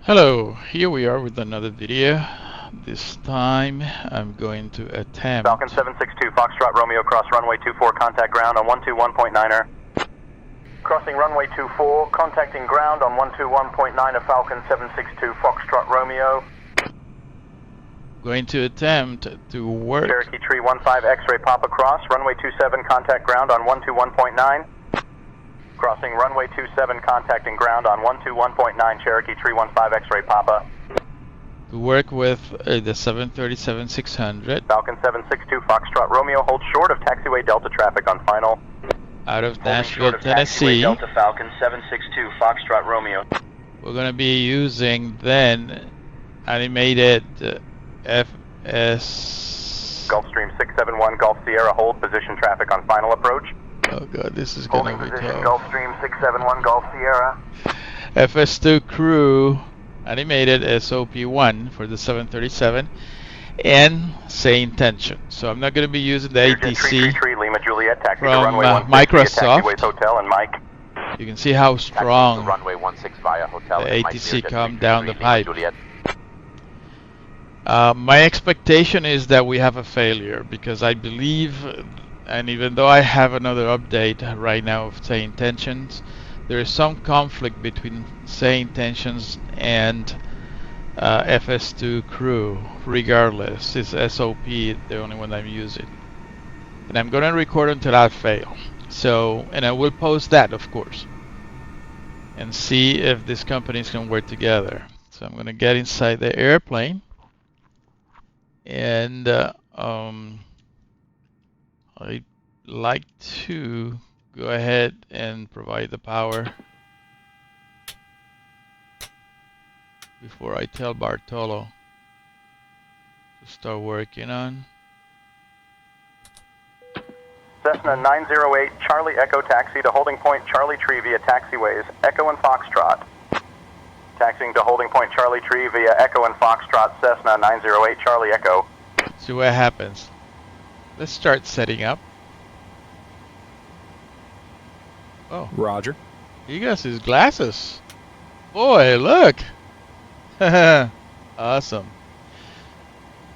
Hello, here we are with another video. This time I'm going to attempt Falcon 762, Foxtrot Romeo, cross runway 24, contact ground on 121.9er. Crossing runway 24, contacting ground on 121.9er, Falcon 762, Foxtrot Romeo. attempt to work Cherokee Tree 15 X-ray Papa cross, runway 27, contact ground on 121.9. Crossing runway 27, contacting ground on 121.9, Cherokee Tree 15 X-ray Papa. with the 737-600 Falcon 762, Foxtrot Romeo, hold short of taxiway Delta traffic on final. out of Holding Nashville, short of taxiway Tennessee. Delta Falcon 762, Foxtrot Romeo. We're going to be using then animated FS. Gulfstream 671, Gulf Sierra, hold position traffic on final approach. Oh god, this is going to Holding be position, tough. Gulfstream 671, Gulf Sierra. Fs2 Crew animated SOP1 for the 737 and Sayintentions. So I'm not going to be using the ATC Lima Juliet, taxi from to runway 16 Microsoft. Taxiways Hotel and Mike. You can see how strong runway 16 via hotel the and ATC Mike come down the pipe. Juliet. My expectation is that we have a failure because I believe, and even though I have another update right now of Sayintentions, there is some conflict between Sayintentions and Fs2 Crew. Regardless, it's SOP, the only one I'm using, and I'm gonna record until I fail. So, and I will post that, of course, and see if these companies can work together. So I'm gonna get inside the airplane, and I'd like to go ahead and provide the power before I tell Bartolo to start working on. Cessna 908, Charlie Echo taxi to holding point Charlie Tree via taxiways Echo and Foxtrot. Taxiing to holding point Charlie Tree via Echo and Foxtrot, Cessna 908, Charlie Echo. See what happens. Let's start setting up. Oh, Roger. he got his glasses. Boy, look. Awesome.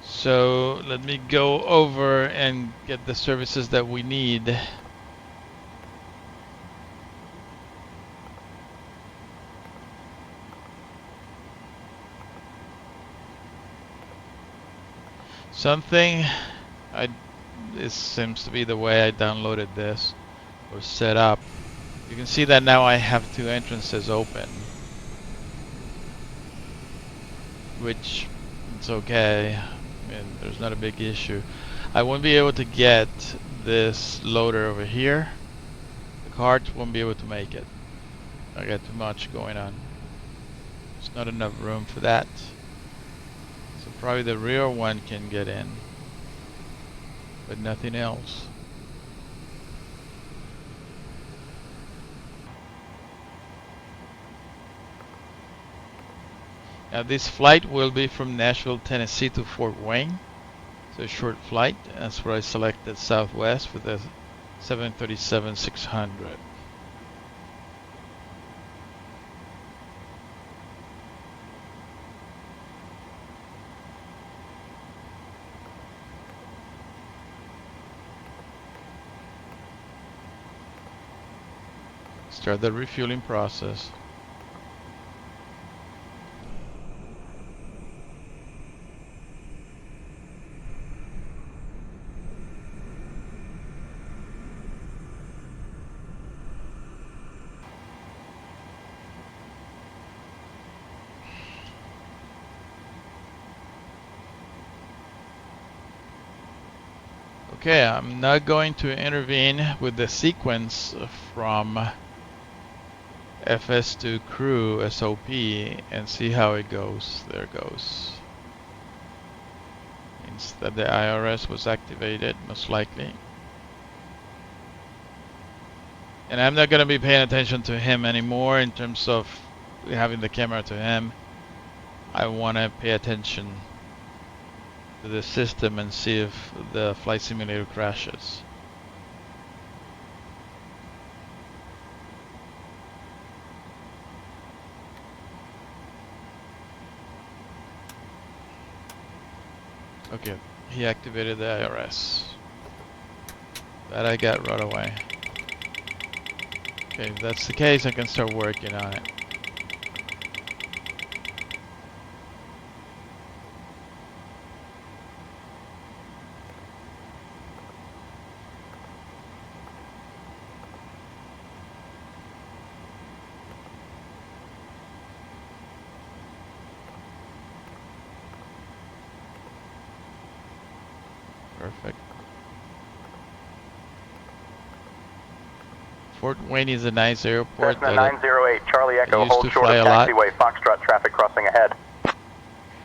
So let me go over and get the services that we need. Something this seems to be the way I downloaded this or set up. You can see that now I have two entrances open, which it's okay. And there's not a big issue. I won't be able to get this loader over here. The cart won't be able to make it. I got too much going on. There's not enough room for that. So probably the rear one can get in, but nothing else. Now this flight will be from Nashville, Tennessee to Fort Wayne. It's a short flight. That's where I selected Southwest with the 737-600. Start the refueling process. Okay, I'm not going to intervene with the sequence from Fs2 Crew SOP and see how it goes. There it goes. Means that the IRS was activated, most likely. And I'm not going to be paying attention to him anymore in terms of having the camera to him. I want to pay attention to the system and see if the flight simulator crashes. Okay, he activated the IRS. That I got right away. Okay, if that's the case, I can start working on it. Perfect. Fort Wayne is a nice airport Cessna that 908, Charlie I Echo, used hold to short fly of a lot. taxiway, Foxtrot traffic crossing ahead.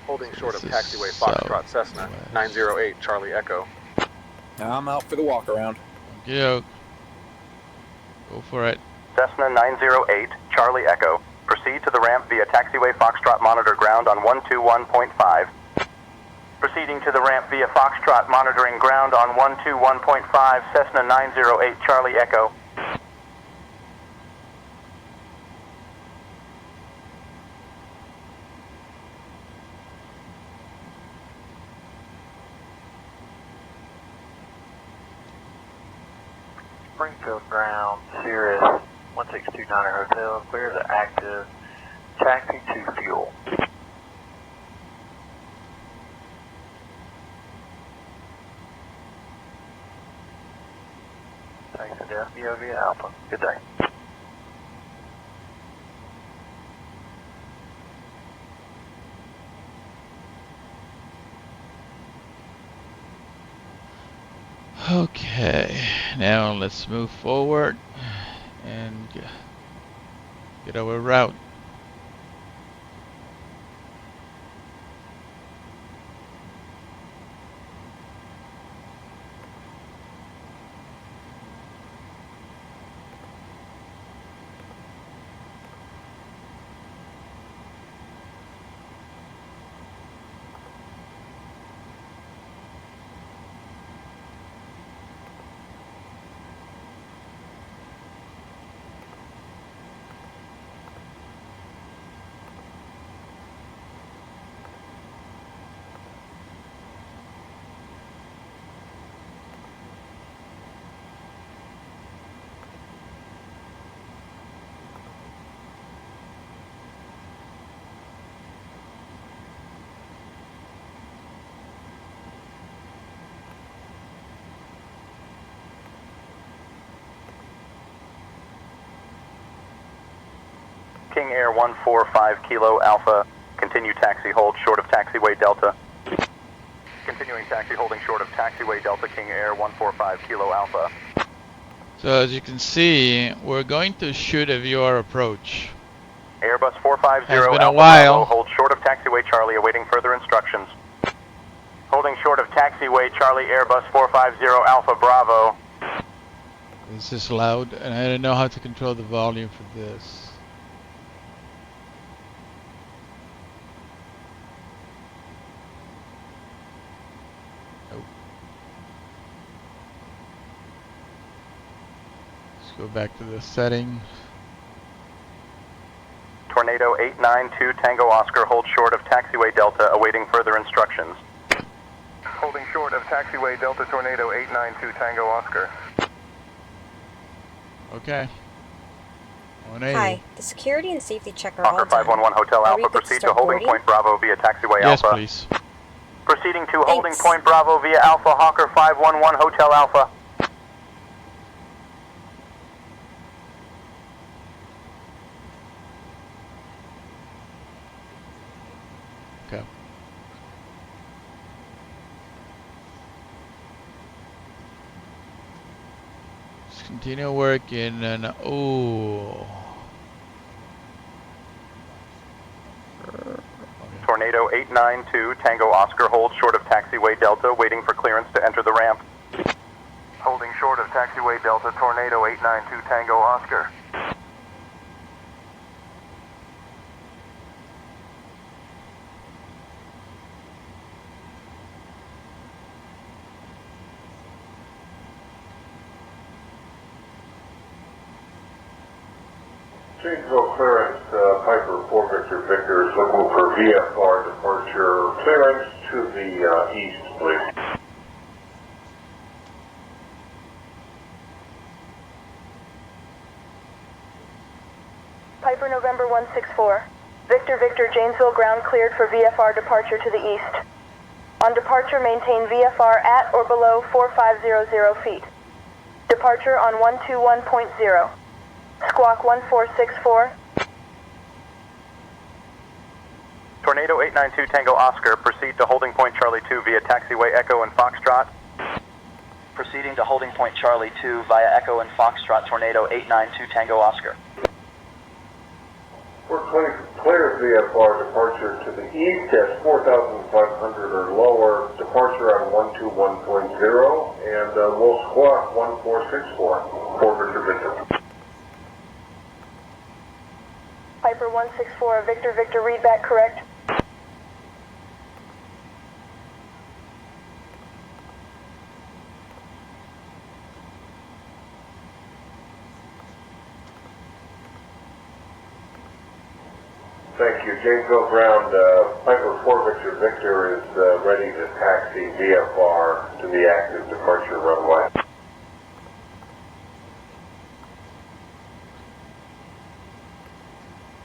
Holding short of This is taxiway Foxtrot Cessna southwest. 908 Charlie Echo. I'm out for the walk around. Okay, go for it. Cessna 908, Charlie Echo. Proceed to the ramp via taxiway Foxtrot monitor ground on 121.5. Proceeding to the ramp via Foxtrot monitoring ground on 121.5, Cessna 908, Charlie Echo. Springfield ground, Cirrus 1629 Hotel, clear the active, taxi to fuel. Thanks to FBO via Alpha. Good day. Okay, now let's move forward and get our route. King Air 145 Kilo Alpha. Continue taxi hold short of taxiway Delta. Continuing taxi holding short of taxiway Delta, King Air 145 Kilo Alpha. So as you can see, we're going to shoot a VR approach. Airbus 450 Has been a Alpha while. Bravo, hold short of taxiway Charlie, awaiting further instructions. Holding short of taxiway Charlie, Airbus 450 Alpha Bravo. This is loud, and I don't know how to control the volume for this. Nope. Let's go back to the settings. Tornado 892 Tango Oscar, hold short of taxiway Delta, awaiting further instructions. Holding short of taxiway Delta Tornado 892 Tango Oscar. Okay. 180. Hi, the security and safety check are all Hawker done. 511 Hotel Are we Alpha, good to proceed to start holding boarding? point Bravo via taxiway Yes, Alpha. please. Proceeding to holding Thanks. point Bravo via Alpha, Hawker 511 Hotel Alpha. Okay. Let's continue working and oh. Okay. Tornado 892 Tango Oscar, hold short of taxiway Delta, waiting for clearance to enter the ramp. Holding short of taxiway Delta, Tornado 892 Tango Oscar. Janesville clearance, Piper 4 Victor Victor is looking for VFR departure clearance to the east please. Piper November 164. Victor, Janesville ground cleared for VFR departure to the east. On departure, maintain VFR at or below 4500 feet. Departure on 121.0. Squawk 1464. Tornado 892 Tango Oscar, proceed to holding point Charlie 2 via taxiway Echo and Foxtrot. Proceeding to holding point Charlie 2 via Echo and Foxtrot, Tornado 892 Tango Oscar. We're clear VFR departure to the east at 4,500 or lower, departure on 121.0, and we'll squawk 1464 for Victor. Piper 164, Victor, read back correct. Thank you. Janesville ground, Piper 4 Victor is ready to taxi VFR to the active departure runway.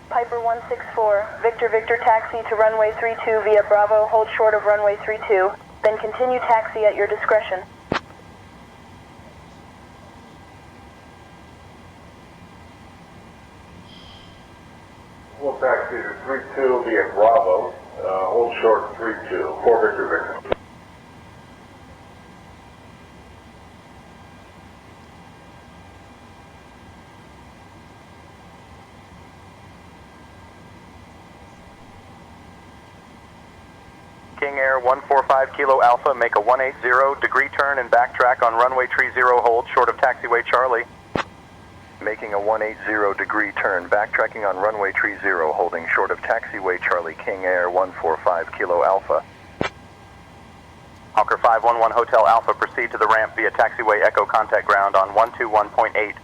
Piper 164, Victor, taxi to runway 32 via Bravo, hold short of runway 32, then continue taxi at your discretion. We'll taxi to 32 via Bravo, hold short 32 for Victor. King Air 145 Kilo Alpha, make a 180 degree turn and backtrack on runway 30, hold short of taxiway Charlie. Making a 180 degree turn, backtracking on runway 30, holding short of taxiway Charlie, King Air 145 Kilo Alpha. Hawker 511 Hotel Alpha, proceed to the ramp via taxiway Echo contact ground on 121.8.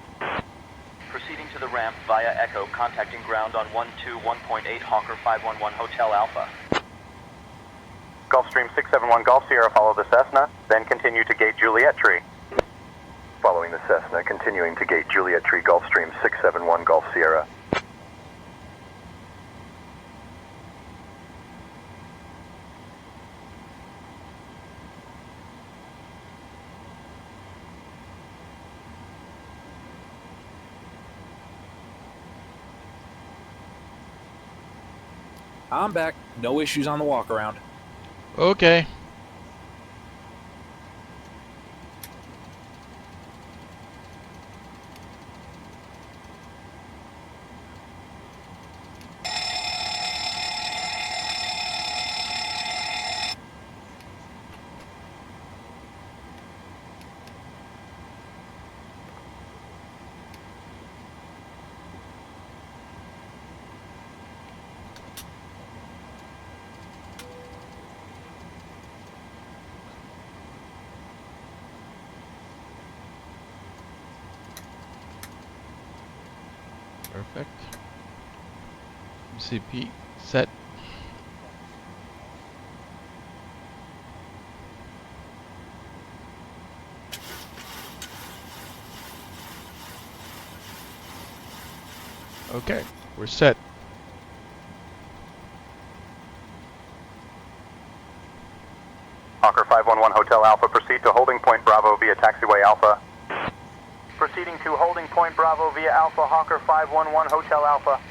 Proceeding to the ramp via Echo, contacting ground on 121.8 Hawker 511 Hotel Alpha. Gulfstream 671 Golf Sierra, follow the Cessna, then continue to gate Juliet Tree. Following the Cessna, continuing to gate Juliet Tree, Gulfstream 671 Golf Sierra. I'm back. No issues on the walk around. Okay. Perfect. MCP set. Okay, we're set. Hawker 511 Hotel Alpha, proceed to holding point Bravo via taxiway Alpha. Proceeding to holding point Bravo via Alpha, Hawker 511 Hotel Alpha.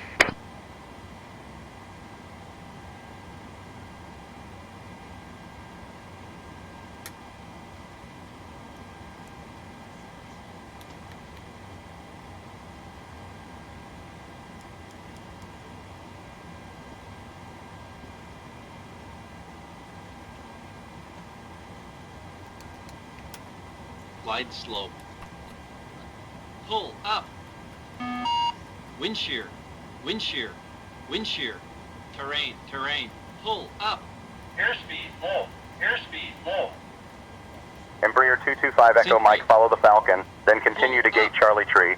Glide slope. Pull up. Wind shear. Wind shear. Wind shear. Terrain. Terrain. Pull up. Airspeed low. Airspeed low. Embraer 225 Echo Mike, follow the Falcon, then continue to gate Charlie Tree.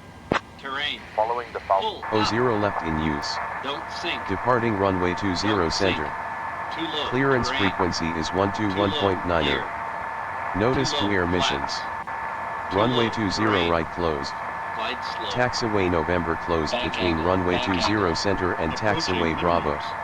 Terrain. Following the Falcon. O0 left in use. Don't sink. Departing runway 20 Don't center. sink. Too low. Clearance Terrain. frequency is Too low. 121.90. Clear. Notice Too low. clear Flat. missions. Too Runway low. 20 Terrain. right closed. Glide slow. Taxiway November closed Bank between angle. runway Bank 20 angle. center and Approaching taxiway Bravo. minimums.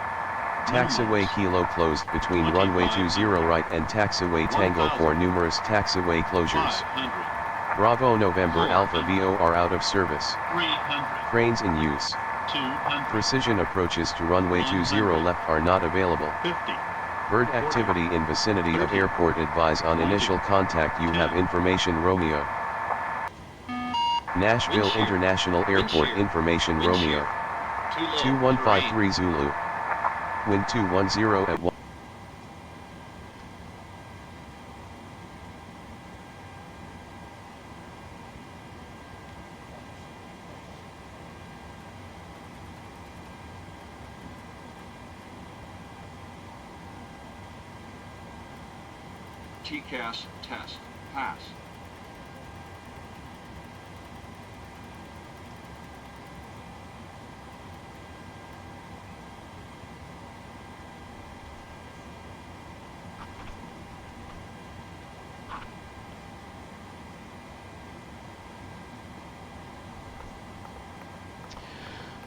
Taxiway Minimums. Kilo closed between runway 20 2500. right and taxiway Tango for 1000. numerous taxiway closures. 500. Bravo November 400. Alpha VO are out of service. 300. Cranes in use. 200. Precision approaches to runway 20 left are not available. 50. Bird activity in vicinity of 30. airport advise on 20. initial contact you have 10. information Romeo. Nashville Wind shear. International Wind Airport shear. information Wind Romeo. shear. Too low. 2153 Zulu. Wind 210 at 1. TCAS test. Pass.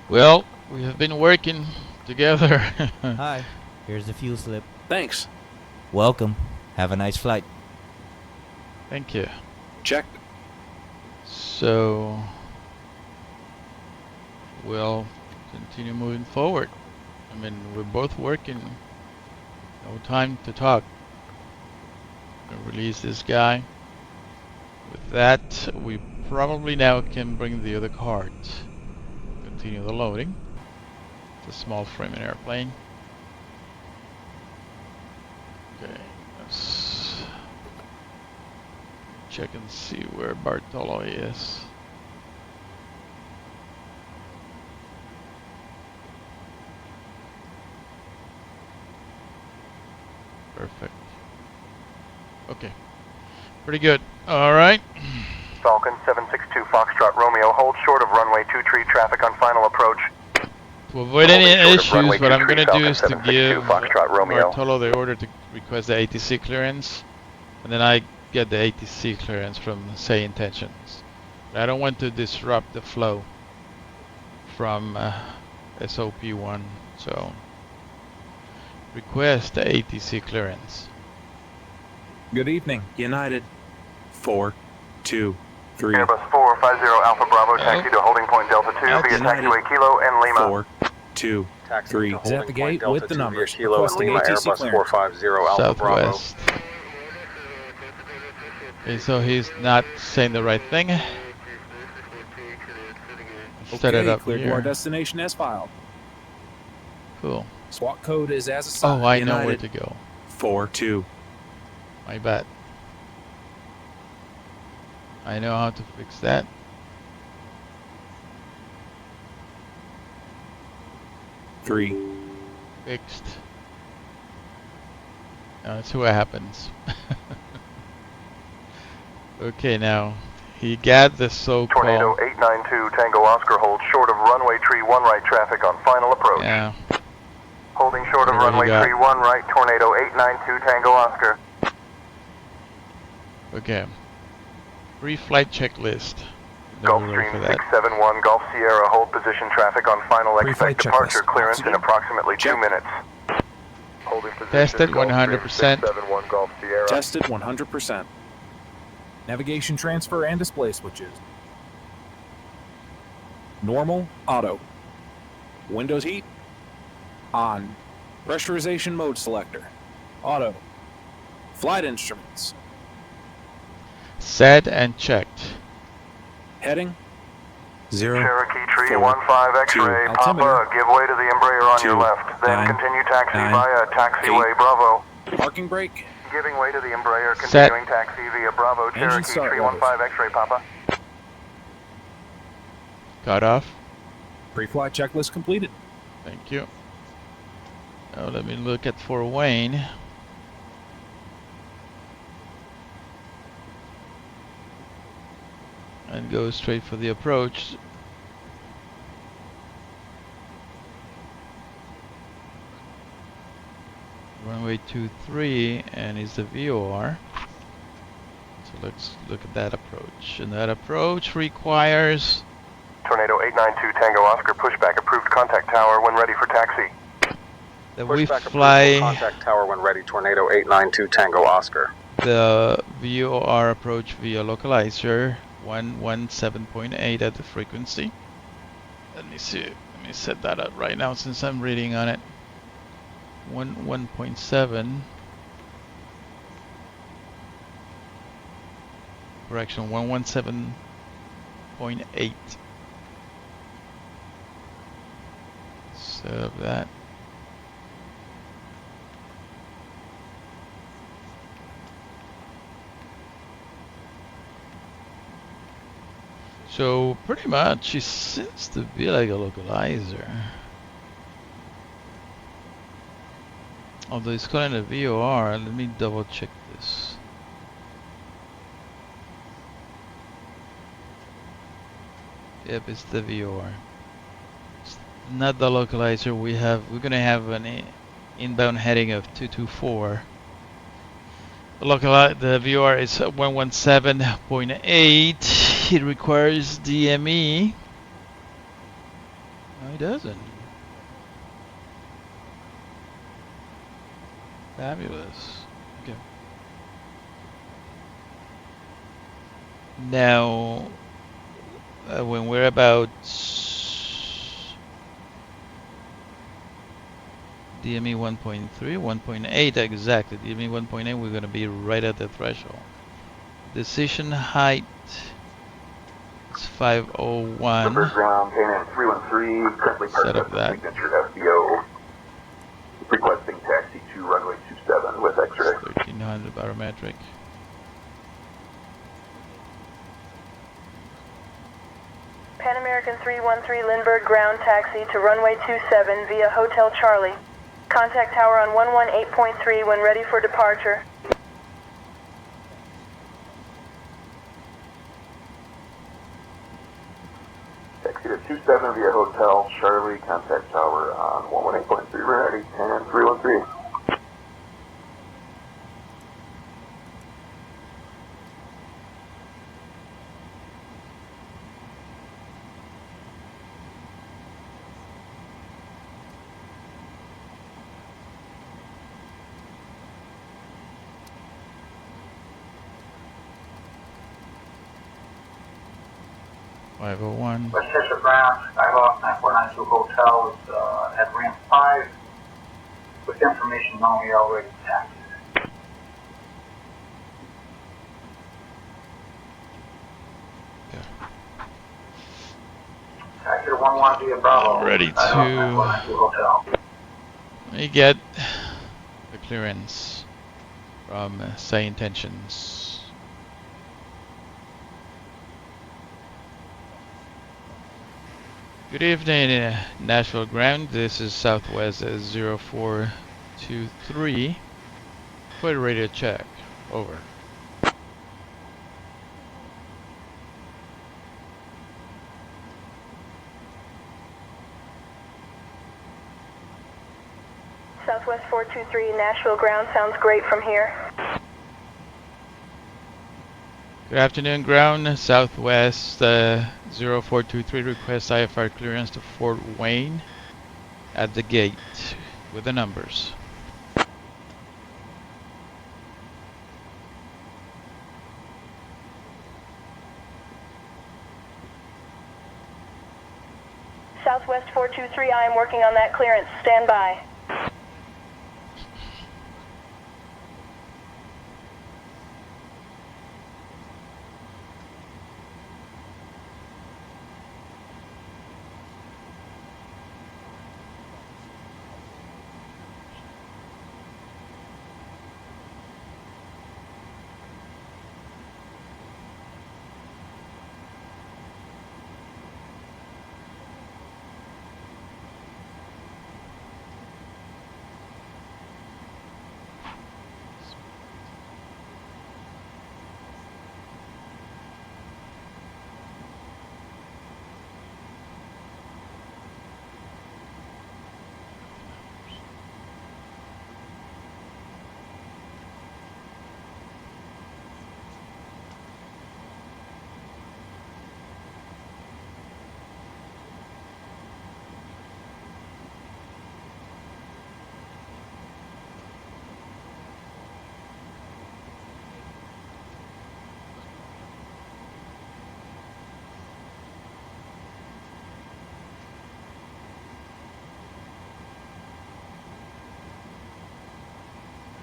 Well, we have been working together. Hi, here's the fuel slip. Thanks. Welcome. Have a nice flight. Thank you. Check. So we'll continue moving forward. I mean, we're both working. No time to talk. Gonna release this guy. With that, we probably now can bring the other cards. Continue the loading. It's a small framing airplane. Okay, let's check and see where Bartolo is. Perfect. Okay. Pretty good. All right. Falcon 762 Foxtrot Romeo, hold short of runway 23 traffic on final approach. To avoid any Holding short of issues, runway what I'm 23 going to do Falcon is to 762 give Foxtrot Romeo. Bartolo the order to request the ATC clearance, and then I get the ATC clearance from Sayintentions. But I don't want to disrupt the flow from SOP1, so request the ATC clearance. Good evening. United. 4, 2, 3. Airbus 450 Alpha Bravo, taxi to holding point Delta 2 via United. taxiway Kilo and Lima. 4, 2, Taxi 3. to Is at holding the point gate Delta with the 2 via numbers. Kilo and Requesting Lima, ATC Airbus clearance. 450 Alpha Bravo. Southwest. Okay, so he's not saying the right thing. Set it up Cleared to here. our destination as filed. Cool. SWAT code is as assigned. Oh, I United. know where to go. 4, 2. My bad. I know how to fix that. Three. Fixed. Now let's see what happens. Okay, now he got the so-called Tornado 892 Tango Oscar, hold short of runway tree 1 right traffic on final approach. Yeah. Holding short of Whatever runway you got. tree 1 right, Tornado 892 Tango Oscar. Okay. Pre-flight checklist. Never ready Gulfstream for that. 671 Gulf Sierra, hold position traffic on final Pre-flight expect departure checklist. clearance in Oxygen. approximately 2 Check. minutes. Holding position. Tested Gulfstream 100%. 671 Gulf Sierra. Tested 100%. Navigation transfer and display switches. Normal, auto. Windows heat, on. Pressurization mode selector, auto. Flight instruments, Set and checked. heading, 0. Cherokee Tree 4, 15 X-ray, 2, Papa, altimeter, give way to the Embraer on your 2, left. Then 9, continue taxi 9, via taxiway 8. Bravo. Parking brake, Giving way to the Embraer, Set. continuing taxi via Bravo, Engine Cherokee start 315 X-ray, Papa. Cut off. pre-flight checklist completed. Thank you. Now let me look at Fort Wayne. And go straight for the approach. runway 23 and is the VOR. So let's look at that approach. And that approach requires Tornado 892 Tango Oscar, pushback approved, contact tower when ready for taxi. that we Pushback approval, fly contact tower when ready, Tornado 892 Tango Oscar. the VOR approach via localizer 117.8 at the frequency. Let me see. Let me set that up right now since I'm reading on it. 1.7. Correction, 117.8. Set up that. So pretty much it seems to be like a localizer. Although it's calling a VOR, let me double check this. Yep, it's the VOR. It's not the localizer. We're gonna have an inbound heading of 224. The VOR is 117.8. It requires DME. No, it doesn't. Fabulous. Okay. Now, when we're about DME 1.3, 1.8 exactly. DME 1.8, we're going to be right at the threshold. Decision height is 501. Ground, KNM 313, currently Set up that. signature FBO. Requesting taxi to runway 27 with X-ray. 1300 barometric. Pan American 313 Lindbergh ground taxi to runway 27 via Hotel Charlie. Contact tower on 118.3 when ready for departure. Taxi to 27 via Hotel Charlie, contact tower on 118.3 ready, and 313. Westchester ground, Skyhawk 9492 Hotel is at ramp 5 with information known we already taxed. Taxi to 11 via Bravo. Ready to. Hotel. Let me get the clearance from Sayintentions. Good evening, Nashville ground. This is Southwest 0423. Put radio check. Over. Southwest 423 Nashville ground sounds great from here. Good afternoon, ground. Southwest 0423 request IFR clearance to Fort Wayne at the gate with the numbers. Southwest 423, I am working on that clearance. Stand by.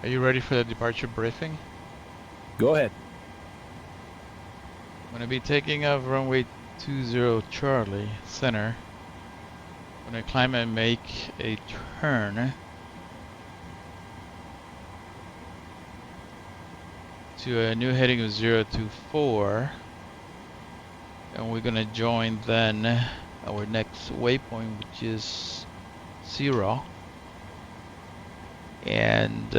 Are you ready for the departure briefing? Go ahead. I'm gonna be taking off runway 20 Charlie center. I'm gonna climb and make a turn to a new heading of 024, and we're gonna join then our next waypoint, which is 0, and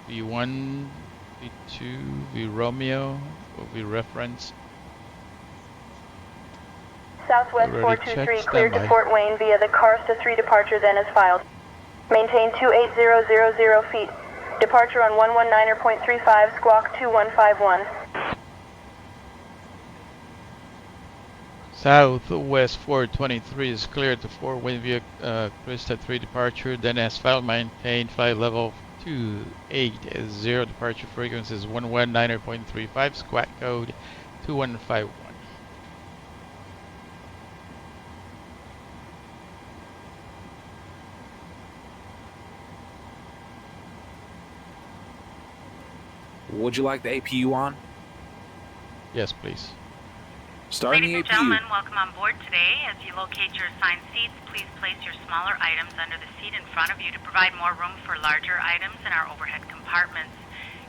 V1, V2, V Romeo will be reference. Southwest 423 cleared to Fort Wayne via the Karsta 3 departure then as filed. Maintain 28000 feet. Departure on 119.35, squawk 2151. Southwest 423 is cleared to Fort Wayne via Krista 3 departure, then as filed maintain flight level 280, departure frequency is 119.35, squawk code 2151. Would you like the APU on? Yes, please. Starting Ladies the and APU. gentlemen, welcome on board today. As you locate your assigned seats, please place your smaller items under the seat in front of you to provide more room for larger items in our overhead compartments.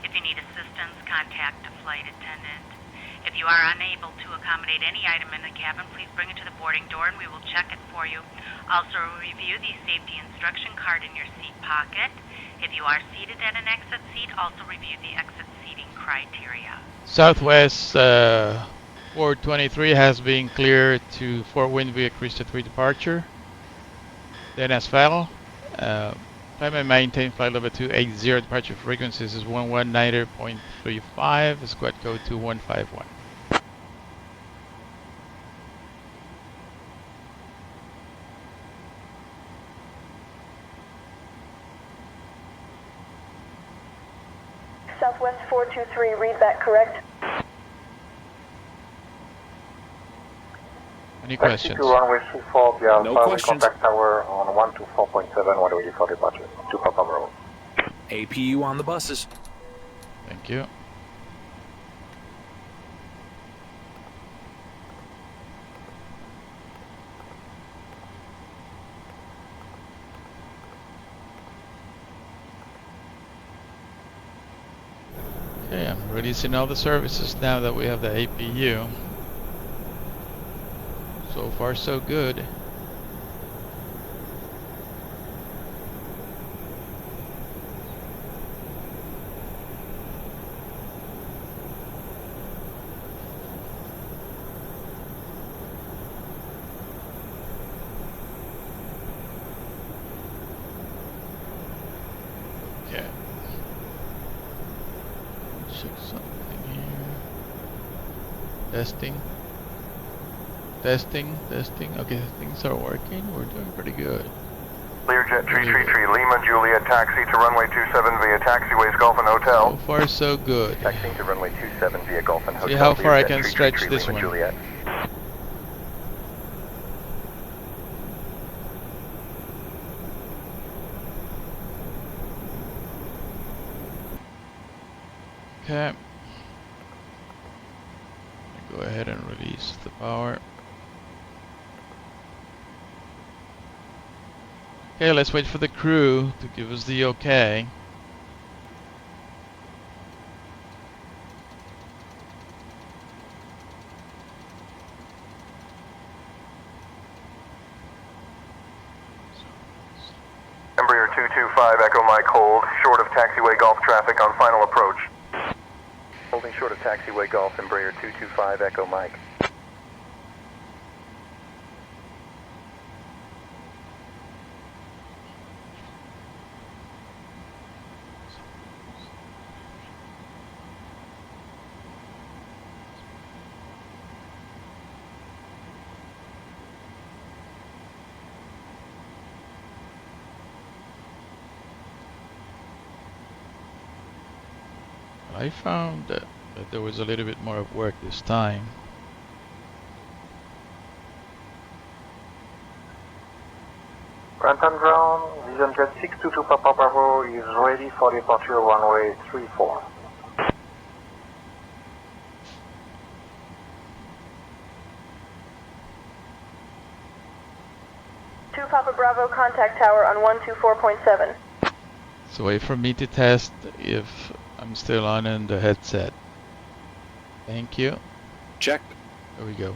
If you need assistance, contact a flight attendant. If you are unable to accommodate any item in the cabin, please bring it to the boarding door and we will check it for you. Also review the safety instruction card in your seat pocket. If you are seated at an exit seat, also review the exit seating criteria. Southwest 423 has been cleared to Fort Wayne via Krista 3 departure. Then as filed, climb and maintain flight level 280, departure frequencies is 119.35, squad code 2151. Southwest 423, read that correct? Any questions? To runway 24, the Alpha, No we questions. contact tower on 124.7 when ready for departure. To Papa Bravo. APU on the buses. Thank you. Okay, I'm releasing all the services now that we have the APU. So far, so good. Okay. Check something here. Testing. Testing. Okay, things are working. We're doing pretty good. Learjet 333, Lima Juliet, taxi to runway 27 via taxiways Golf and Hotel. So far, so good. Taxiing to runway 27 via Golf and Hotel. See how far I Learjet can 333, stretch this Lima one. Juliet. Okay. Go ahead and release the power. Okay, let's wait for the crew to give us the okay. Embraer 225, Echo Mike, hold. Short of taxiway Golf traffic on final approach. Holding short of taxiway Golf, Embraer 225, Echo Mike. I found that there was a little bit more of work this time. Ramp and ground, Vision Jet 622 Papa Bravo is ready for departure runway 34. Two Papa Bravo, contact tower on 124.7. So wait for me to test if I'm still on in the headset. Thank you. Check. There we go.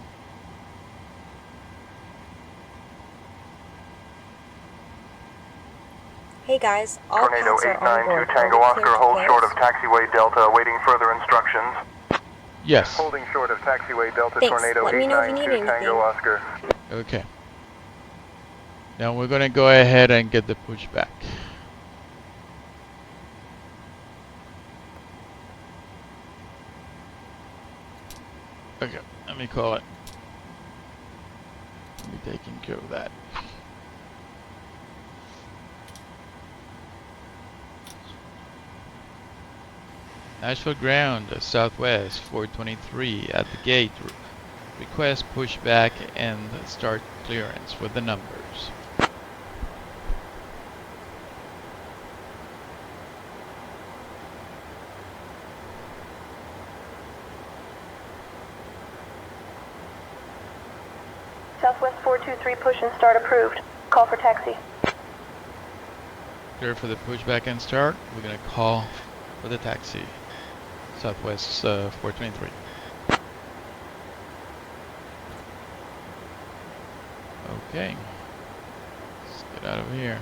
Hey guys, all Tornado pads are on 892 board. Tango Are we clear Oscar, to hold close? short of taxiway Delta, awaiting further instructions. Yes. Holding short of taxiway Delta, Thanks. Tornado Let me know if you need 892 Tango anything. Oscar. Okay. Now we're gonna go ahead and get the pushback. Okay, let me call it. Let me taking care of that. Nashville ground, southwest, 423 at the gate. Request pushback and start clearance with the numbers. Southwest 423, push and start approved. Call for taxi. Clear for the pushback and start. We're gonna call for the taxi. Southwest 423. Okay. Let's get out of here.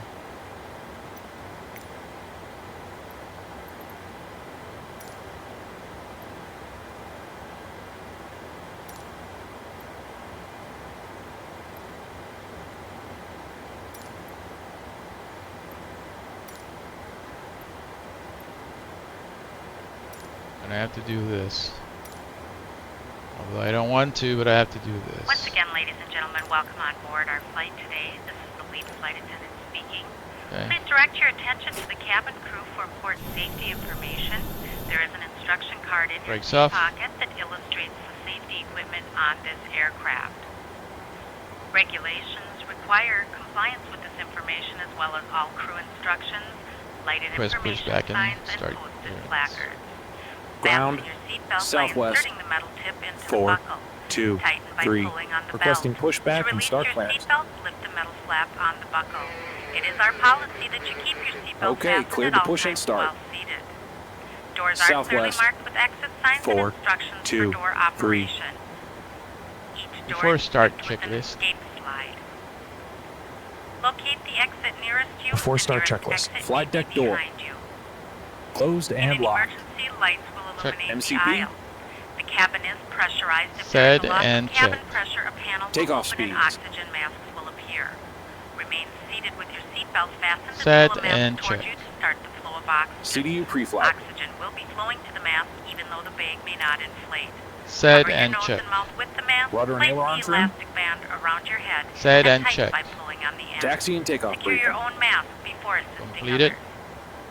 And I have to do this. Although I don't want to, but I have to do this. Once again, ladies and gentlemen, welcome on board our flight today. This is the lead flight attendant speaking. Okay. Please direct your attention to the cabin crew for port safety information. There is an instruction card in your Brakes seat off. pocket that illustrates the safety equipment on this aircraft. Regulations require compliance with this information as well as all crew instructions, lighted Press information pushback and signs, and start posted clearance. placards. Ground, Fasten your seatbelt southwest, by inserting the metal tip into the 4, buckle. 2, Tighten by 3. pulling on the Requesting belt. pushback To and release start your clearance. seatbelt, lift the metal flap on the buckle. It is our policy that you keep your seatbelt Okay, fastened clear at to all push and times start. while seated. Doors are clearly Southwest, marked with exit signs 4, and instructions 2, for door 3. operation. Each door Before is start equipped with an checklist. escape slide. Locate the exit nearest you. Before The start nearest checklist. exit Flight may deck be door. behind you. Closed In and an locked. emergency, lights will Check. illuminate the MCP. aisle. The cabin is pressurized. If Set there is a loss and of cabin check. pressure, a panel Takeoff will open and speeds. oxygen masks will appear. Remain seated with your seatbelt fastened Set until a mask and towards check. you to start the flow of oxygen. CDU pre-flight. Oxygen will be flowing to the mask even though the bag may not inflate. Set Cover your and nose check. and mouth with the mask. Rudder and Place aileron the trim. elastic band around your head Set and tighten check. by pulling on the end. Taxi and takeoff Secure your briefing. own mask before assisting Completed. others.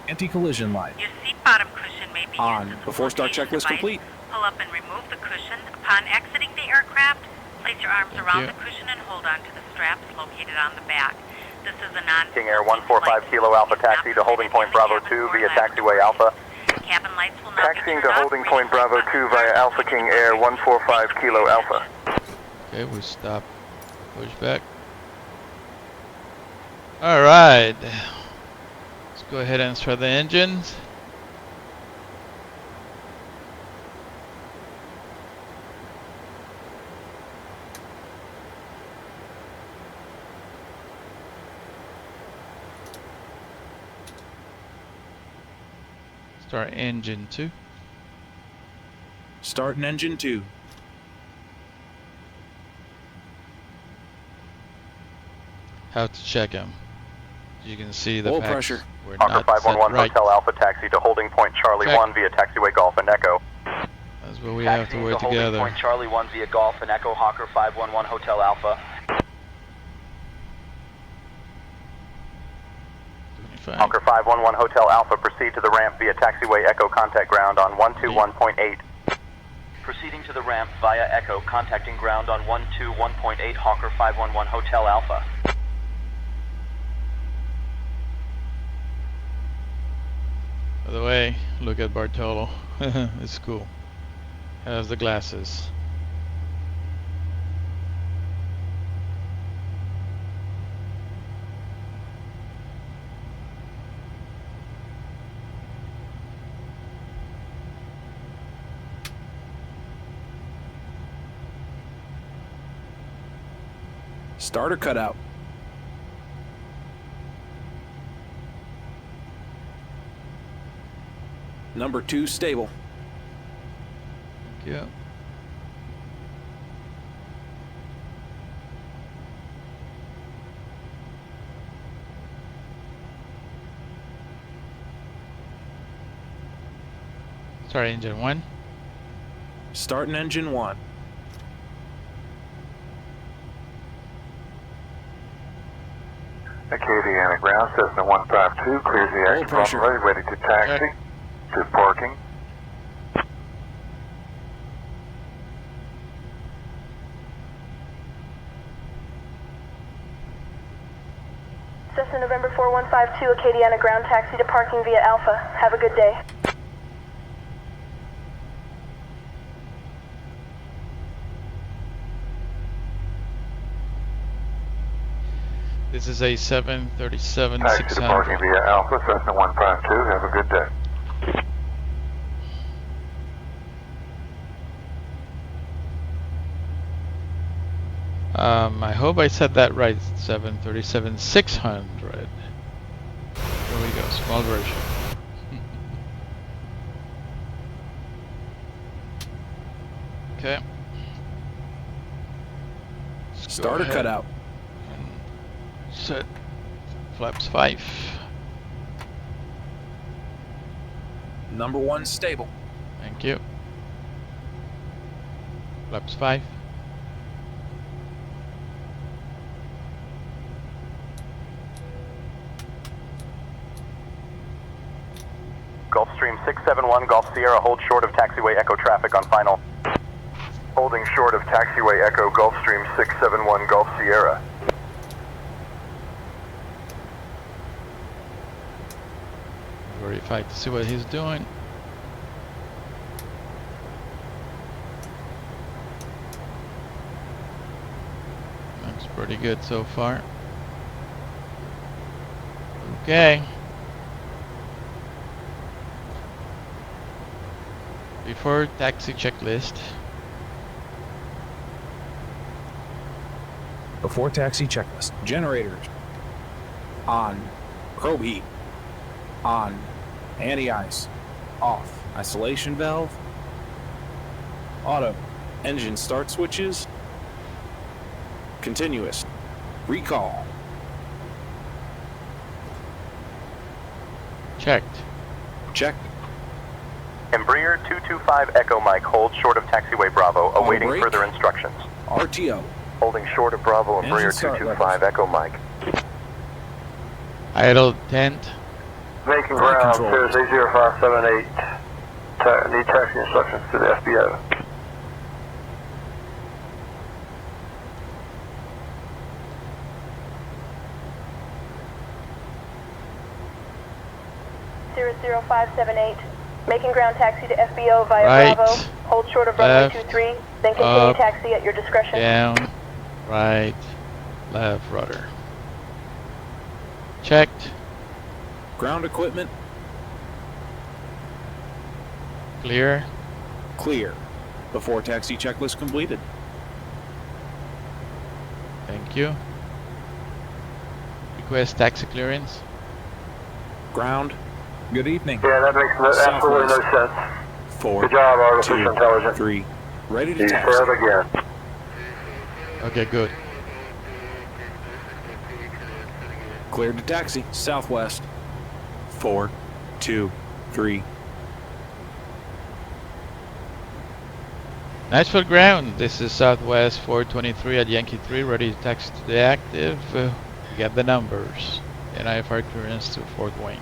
Anti-collision light. Your seat bottom cushion may be On. used as a Before start flotation checklist device. complete. Pull up and remove the cushion. Upon exiting the aircraft, place your arms Thank around you. the cushion and hold on to the straps located on the back. This is a non King Air 145 Kilo Alpha taxi to holding point Bravo 2 via taxiway Alpha. Cabin lights will not Taxiing be to turned holding off. point Bravo 2 via Alpha King Air 145 Kilo Alpha. Okay, we stop. Pushback. Alright. Let's go ahead and start the engines. Start engine 2. Starting engine 2. How to check them. You can see the Oil packs pressure. were Hawker not set 511 right. Hotel Alpha taxi to holding point Charlie Check. 1 via taxiway Golf and Echo. That's what we have to Taxiing work to holding together. point Charlie 1 via Golf and Echo Hawker 511 Hotel Alpha. 25. Hawker 511 Hotel Alpha, proceed to the ramp via taxiway Echo contact ground on 121.8. Proceeding to the ramp via Echo, contacting ground on 121.8 Hawker 511 Hotel Alpha. Okay, look at Bartolo. It's cool. Has the glasses. Starter cutout. Number 2 stable. Yeah. Sorry, engine 1. Starting engine 1. Acadiana ground, Cessna 152, clears the Oil action pressure. runway, ready to taxi to parking. Cessna November 4152, Acadiana ground taxi to parking via Alpha. Have a good day. This is a 737 Taxi to parking 600. via Alpha, Cessna 152, have a good day. I hope I said that right. 737 600. There we go, small version. Okay. Let's go Starter ahead cutout. and set flaps 5. Number 1 stable. Thank you. Flaps 5. Gulfstream 671, Golf Sierra, hold short of taxiway Echo traffic on final. Holding short of taxiway Echo, Gulfstream 671, Golf Sierra. Verify to see what he's doing. Looks pretty good so far. Okay. Before taxi checklist. Before taxi checklist. Generators. On. Probe heat. On. Anti-ice. Off. Isolation valve. Auto. Engine start switches. Continuous. Recall. Checked. Checked. Embraer 225 Echo Mike, hold short of taxiway Bravo, awaiting brake. further instructions. RTO. Holding short of Bravo, Engine Embraer start 225 Echo Mike. Idle tent. Making Flight ground, control. Cirrus 80578. Need taxi instructions to the FBO. Cirrus 0578, making ground taxi to FBO via Right, Bravo. Hold short of runway left, 23, then continue up, taxi at your discretion. Down, right, left rudder. Checked. Ground equipment. Clear. Clear. Before taxi checklist completed. Thank you. Request taxi clearance. Ground. Good evening. Yeah, that makes absolutely no sense. 4. Good job, artificial 2, intelligence. 3. Ready to You taxi. failed again. Okay, good. Cleared to taxi. Southwest. 4, 2, 3. Nashville ground. This is Southwest 423 at Yankee 3, ready to taxi to the active. We got the numbers. And IFR clearance to Fort Wayne.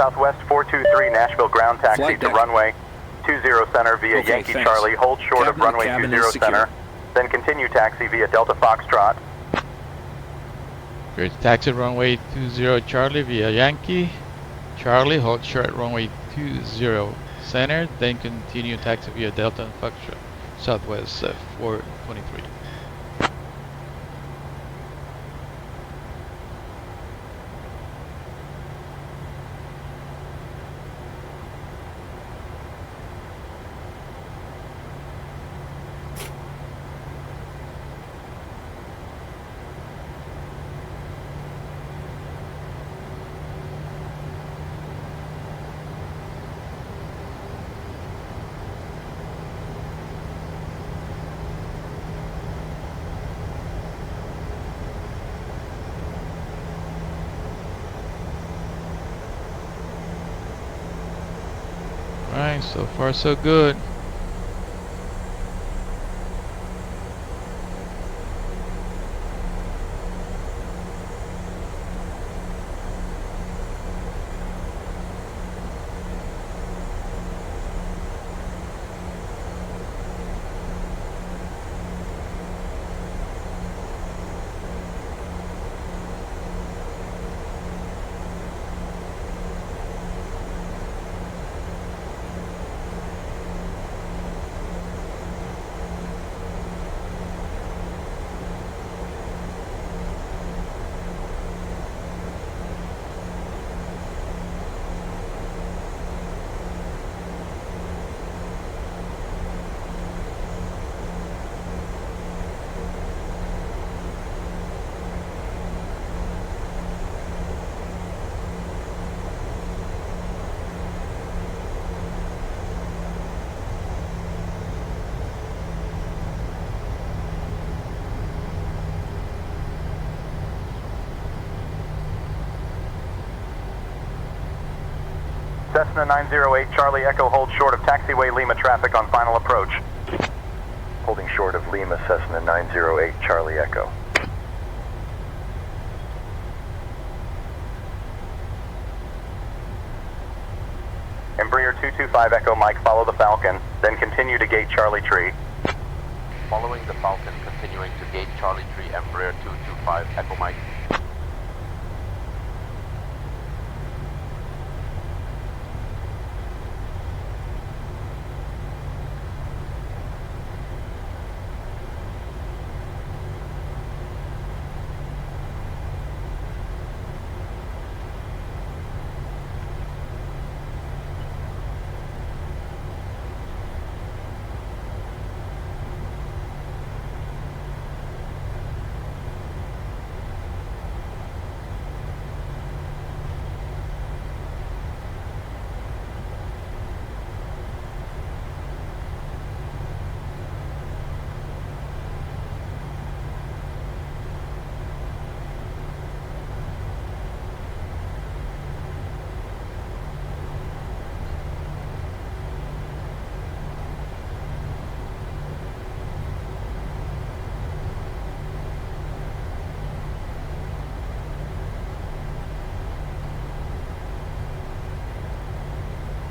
Southwest 423 Nashville ground taxi Flight to deck. runway 20 center via Okay, Yankee thanks. Charlie. Hold short of Cabinet, runway cabin 20 is secure. center. Then continue taxi via Delta Foxtrot. Great, taxi runway 20 Charlie via Yankee Charlie, hold short runway 20 center, then continue taxi via Delta and Foxtrot, Southwest 423. Right, so far so good. Cessna 908 Charlie Echo hold short of taxiway Lima traffic on final approach. Holding short of Lima Cessna 908 Charlie Echo. Embraer 225 Echo Mike, follow the Falcon, then continue to gate Charlie Tree. Following the Falcon, continuing to gate Charlie Tree, Embraer 225 Echo Mike.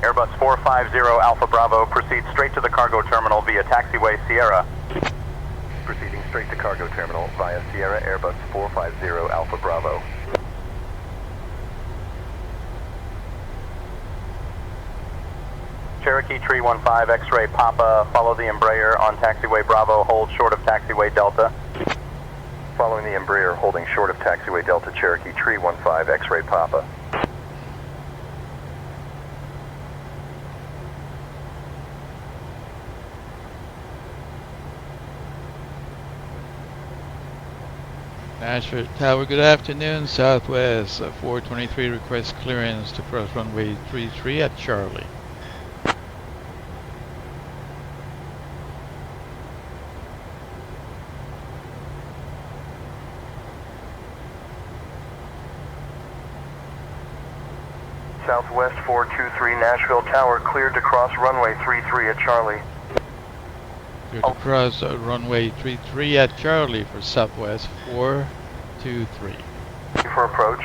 Airbus 450 Alpha Bravo, proceed straight to the cargo terminal via taxiway Sierra. Proceeding straight to cargo terminal via Sierra Airbus 450 Alpha Bravo. Cherokee Tree 15 X-ray Papa, follow the Embraer on taxiway Bravo, hold short of taxiway Delta. Following the Embraer, holding short of taxiway Delta, Cherokee Tree 15 X-ray Papa. Nashville Tower, good afternoon. Southwest 423 request clearance to cross runway 33 at Charlie. Southwest 423 Nashville Tower, cleared to cross runway 33 at Charlie. Clear to cross runway 33 at Charlie for Southwest 423. For approach.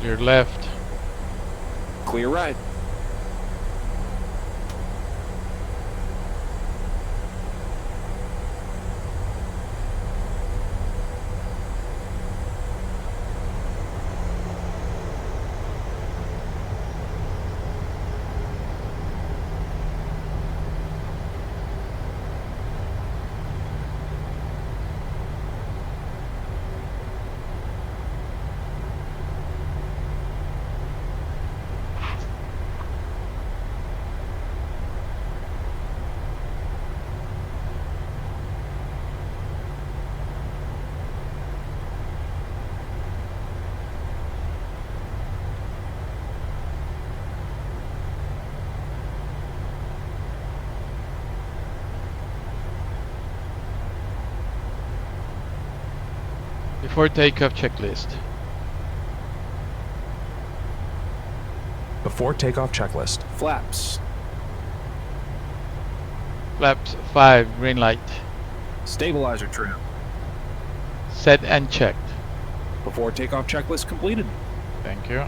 Clear left. Clear right. Before takeoff checklist. Before takeoff checklist. Flaps. Flaps 5, green light. Stabilizer trim. Set and checked. Before takeoff checklist completed. Thank you.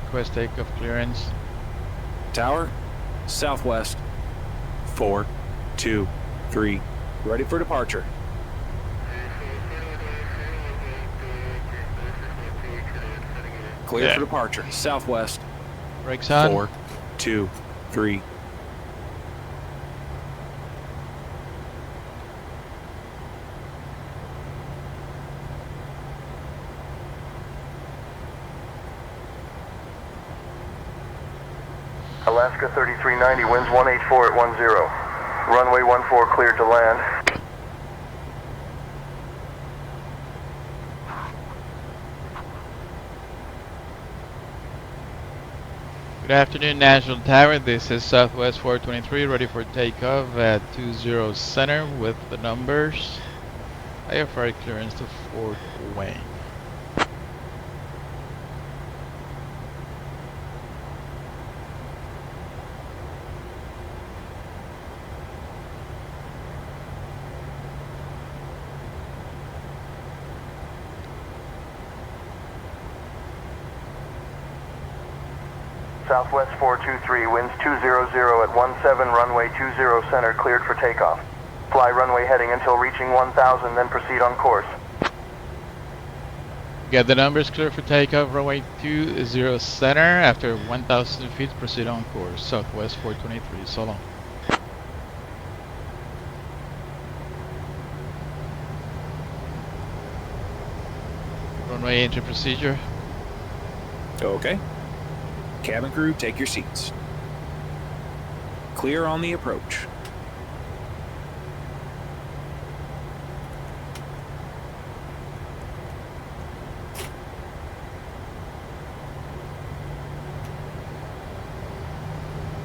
Request takeoff clearance. Tower, southwest. 4, 2, 3. Ready for departure. Clear for departure. Southwest. Brakes on. 4, 2, 3. Alaska 3390, winds 184 at 10. Runway 14 cleared to land. Good afternoon, National Tower. This is Southwest 423, ready for takeoff at 20 center with the numbers. IFR clearance to Fort Wayne. Southwest 423, winds 200 at 17, runway 20 center, cleared for takeoff. Fly runway heading until reaching 1000, then proceed on course. Get the numbers clear for takeoff, runway 20 center. After 1000 feet, proceed on course. Southwest 423, so long. Runway entry procedure. Okay. Cabin crew, take your seats. Clear on the approach.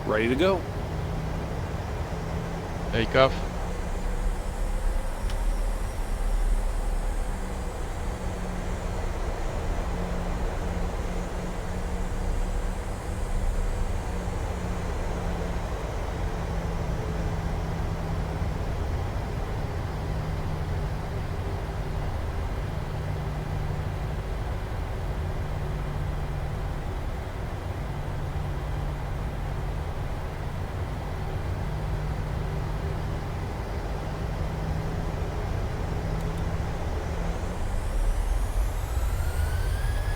Ready to go. Takeoff.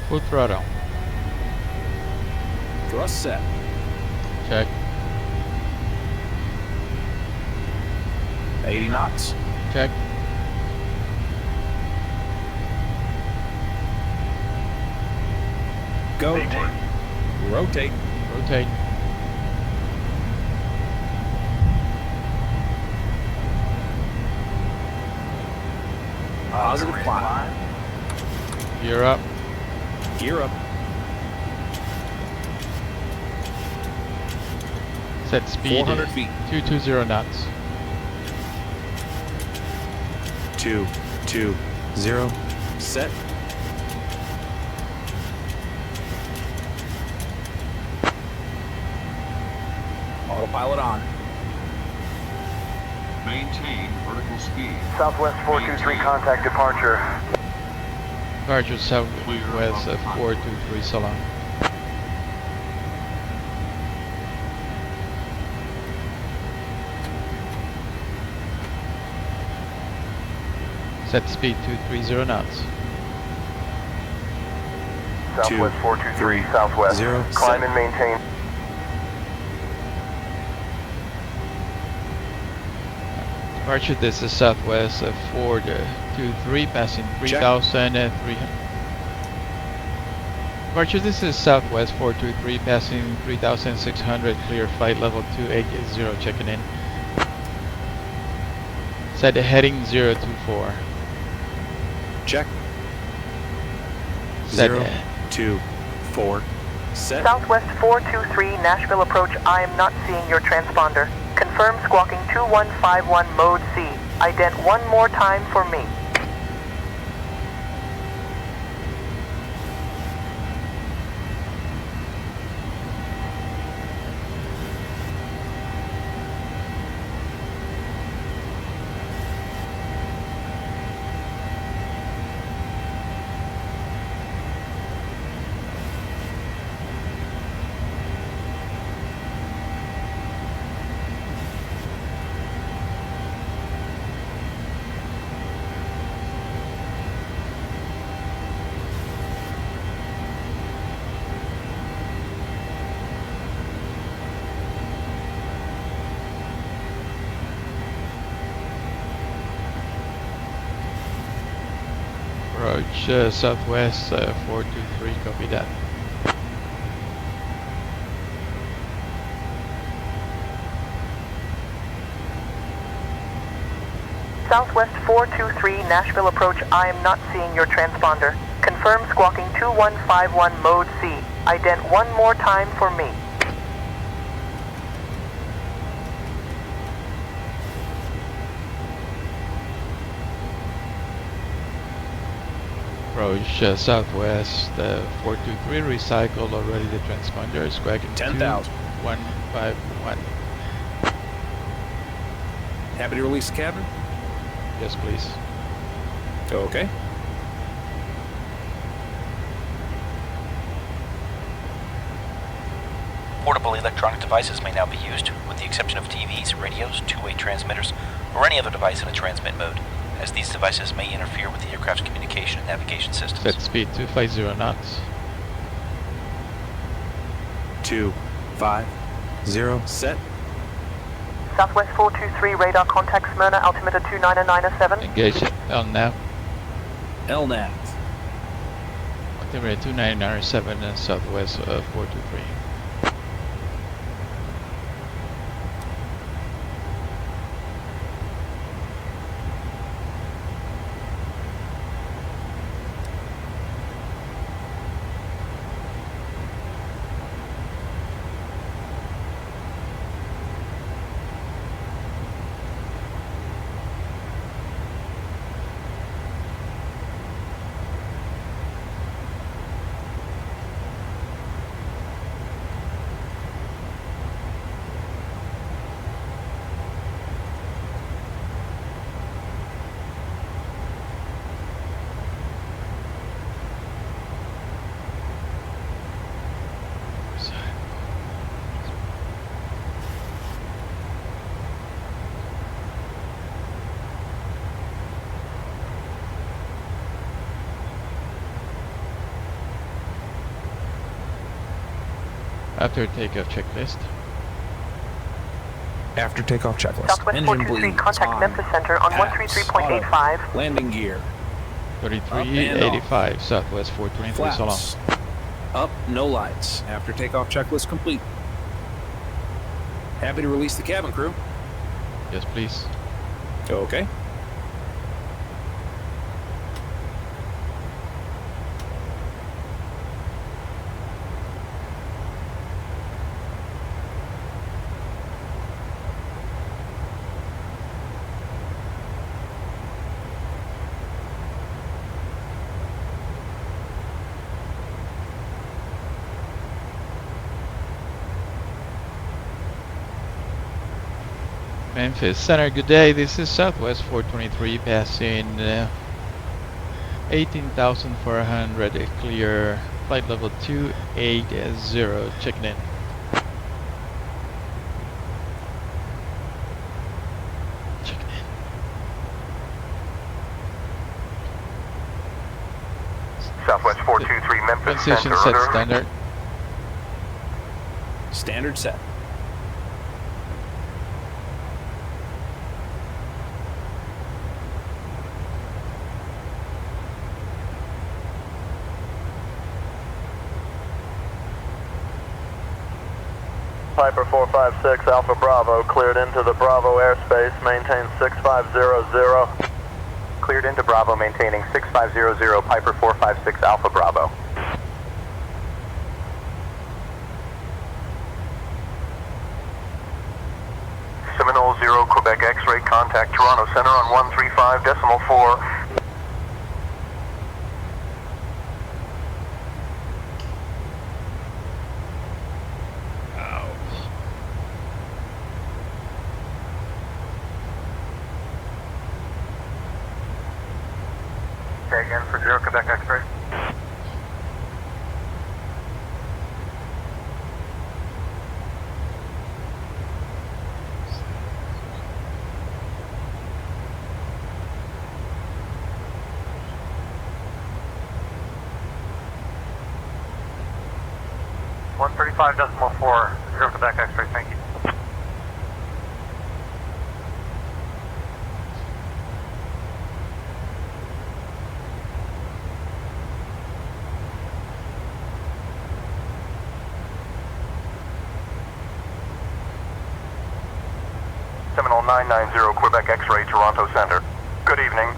Full throttle. Thrust set. Check. 80 knots. Check. Go. Rotate. Rotate. Positive climb. Gear up. Gear up. Set speed. 400 feet. 220 knots. 2, 2, 0. Set. Autopilot on. Maintain vertical speed. Southwest 423, contact departure. Departure southwest of 423 Salon. Set speed 230 knots. Southwest 423 southwest. Climb and maintain. Departure, this is southwest of 423, passing 3,300. Departure, this is southwest 423, passing 3,600, clear flight level 280, checking in. Set heading 024. Check. Set 024. Set. Southwest 423 Nashville approach. I am not seeing your transponder. Confirm squawking 2151 mode C. Ident one more time for me. Approach southwest 423, copy that. Southwest 423 Nashville approach. I am not seeing your transponder. Confirm squawking 2151 mode C. Ident one more time for me. Approach southwest 423, recycle already the transponder, squawking 10,000. 2151. Happy to release the cabin? Yes, please. Okay. Portable electronic devices may now be used, with the exception of TVs, radios, two-way transmitters, or any other device in a transmit mode, as these devices may interfere with the aircraft's communication and navigation systems. Set speed 250 knots. 250. Set. Southwest 423 radar contact Smyrna altimeter 29907. Engage LNAV. LNAV. Altimeter 29907 and southwest 423. After takeoff checklist. After takeoff checklist. Southwest Engine 423 bleed. contact On. Memphis Center on Pass. 133.85. Auto. Landing gear. 3385, southwest 423, so long. Flaps. Up, no lights. After takeoff checklist complete. Happy to release the cabin crew. Yes, please. Okay. Memphis Center, good day. This is Southwest 423 passing 18,400, clear flight level 280, checking in. Checking in. Southwest 423 Memphis Transition Center. set Under. standard. Standard set. Piper 456 Alpha Bravo, cleared into the Bravo airspace, maintain 6500. Cleared into Bravo, maintaining 6500, Piper 456 Alpha Bravo. Seminole 0, Quebec X-ray, contact Toronto Center on 135.4. Say again for 0, Quebec X-ray. .4, 0 Quebec X-ray, thank you. Seminole 990, Quebec X-ray, Toronto Center. Good evening.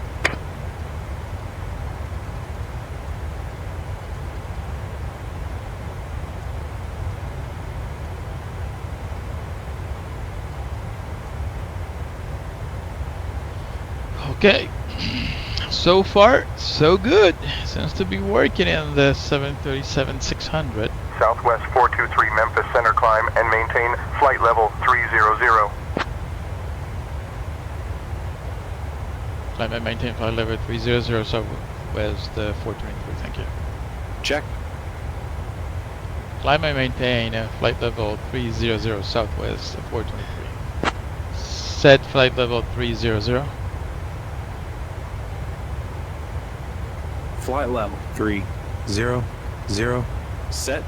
Okay, so far so good. Seems to be working in the 737-600. Southwest 423 Memphis Center, climb and maintain flight level 300. Climb and maintain flight level 300, Southwest 423, thank you. Check. Climb and maintain flight level 300, Southwest 423. Set flight level 300. Flight level 300. Set.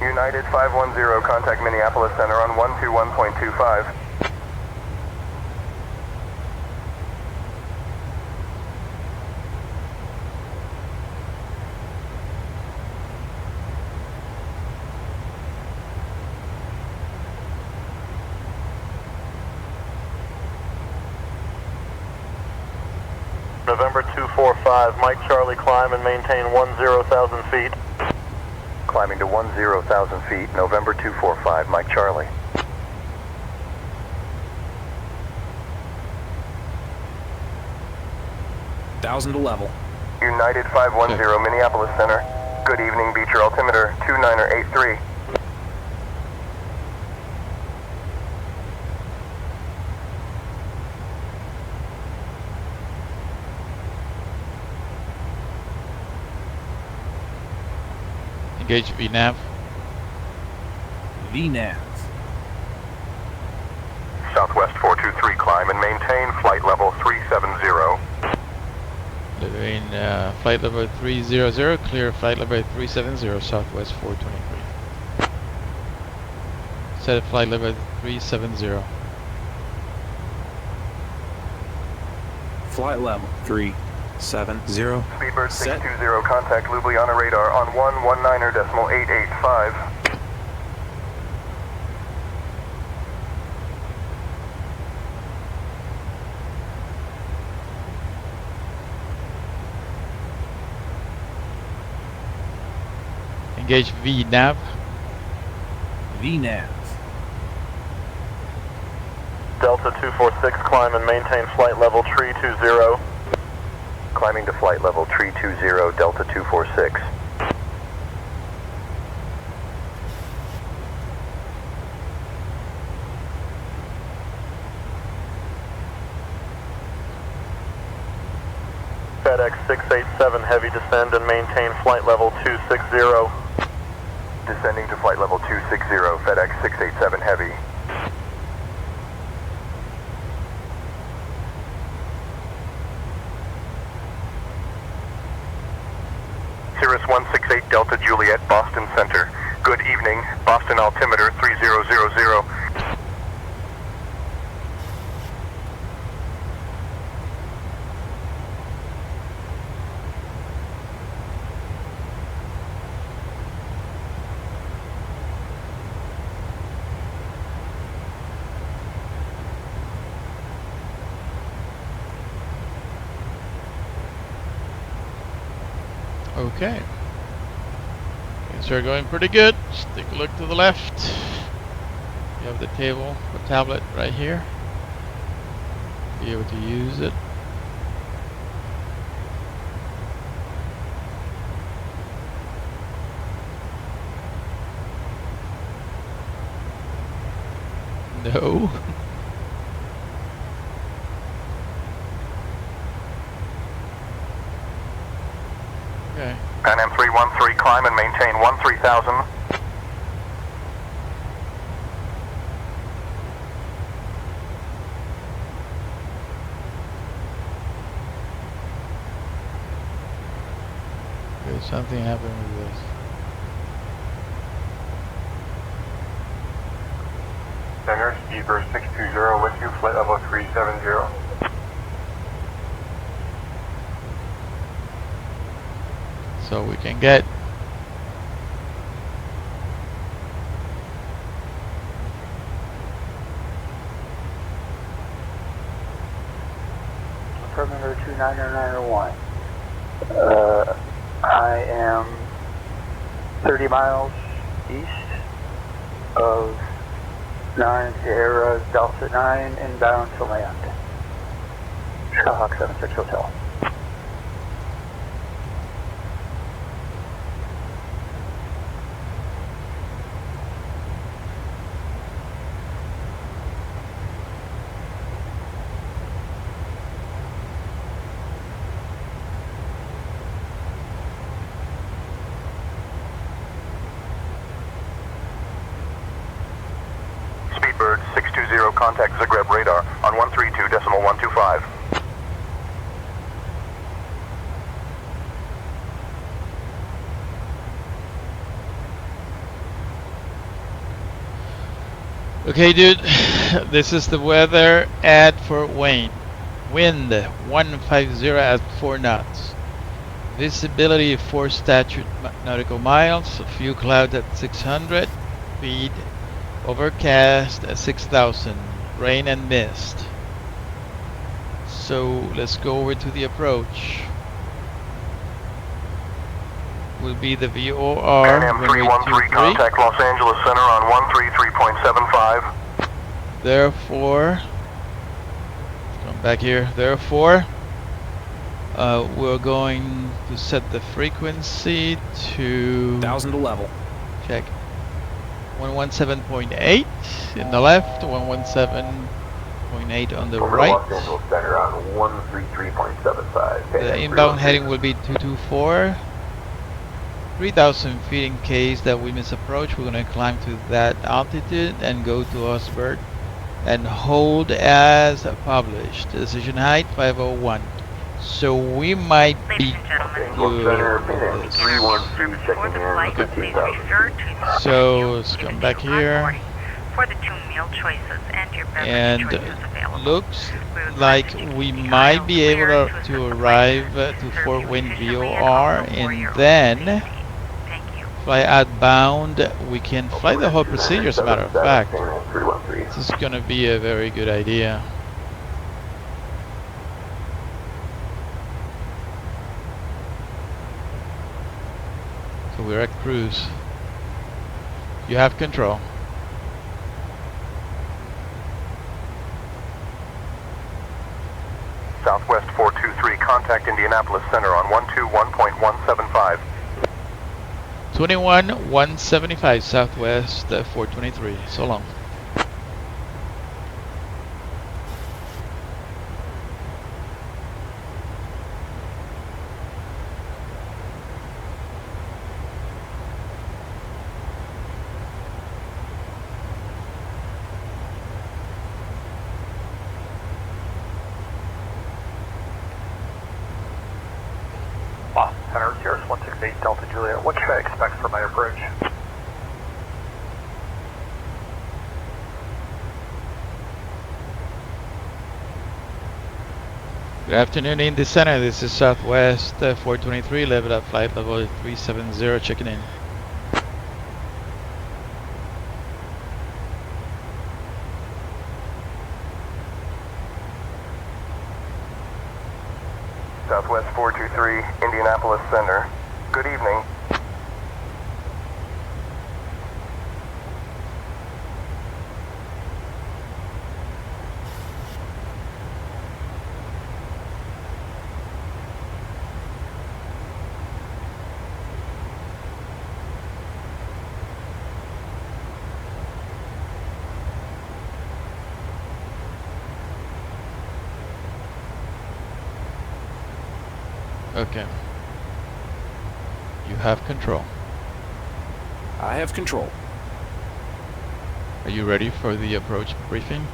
United 510, contact Minneapolis Center on 121.25. November 245, Mike Charlie, climb and maintain 10,000 feet. Climbing to 10,000 feet, November 245, Mike Charlie. Thousand to level. United 510, Minneapolis Center. Good evening, beat your altimeter 2983. Engage VNAV. VNAV. Southwest 423, climb and maintain flight level 370. Doing flight level 300, clear flight level 370, Southwest 423. Set flight level 370. Flight level 370. Speedbird 620, contact Ljubljana radar on 119.885. engage VNAV. VNAV. Delta 246, climb and maintain flight level tree 20. Climbing to flight level tree 20, Delta 246. FedEx 687, heavy descend and maintain flight level 260. Descending to flight level 260, FedEx 687 heavy. Cirrus 168 Delta Juliet, Boston Center. Good evening, Boston altimeter 3000. Okay. Things are going pretty good. Just take a look to the left. You have the table or tablet right here. Be able to use it. No. Okay. Pan Am 313, climb and maintain 13,000. Okay, something happened with this. Center, Speedbird 620 with you, flight level 370. So we can get Perimeter 29901. I am 30 miles east of 9 Sierra Delta 9 inbound to land. Skyhawk 76 Hotel. Speedbird 620, contact Zagreb radar on 132.125. Okay, dude, this is the weather at Fort Wayne. Wind 150 at 4 knots. Visibility 4 statute nautical miles. A few clouds at 600 feet. Overcast at 6,000. Rain and mist. So let's go over to the approach. Will be the VOR. Pan Am 313, contact Los Angeles Center on 133.75. Therefore, come back here. Therefore, we're going to set the frequency to 1000 to level. Check 117.8 in the left, 117.8 on the right. Los Angeles Center on 133.75. The inbound heading will be 224. 3,000 feet in case that we miss approach. We're going to climb to that altitude and go to Osbert and hold as published. Decision height 501. So we might be good with this. So let's come back here. And looks like we might be able to arrive to Fort Wayne VOR and then fly outbound. We can fly the whole procedure, as a matter of fact. This is going to be a very good idea. So we're at cruise. You have control. Southwest 423, contact Indianapolis Center on 121.175. 21-175 Southwest 423. So long. Center, Sierra 168 Delta Juliet. What should I expect for my approach? Good afternoon, Indy Center. This is Southwest 423, level up flight level 370, checking in. Southwest 423, Indianapolis Center. Good evening. Okay. You have control. I have control. Are you ready for the approach briefing?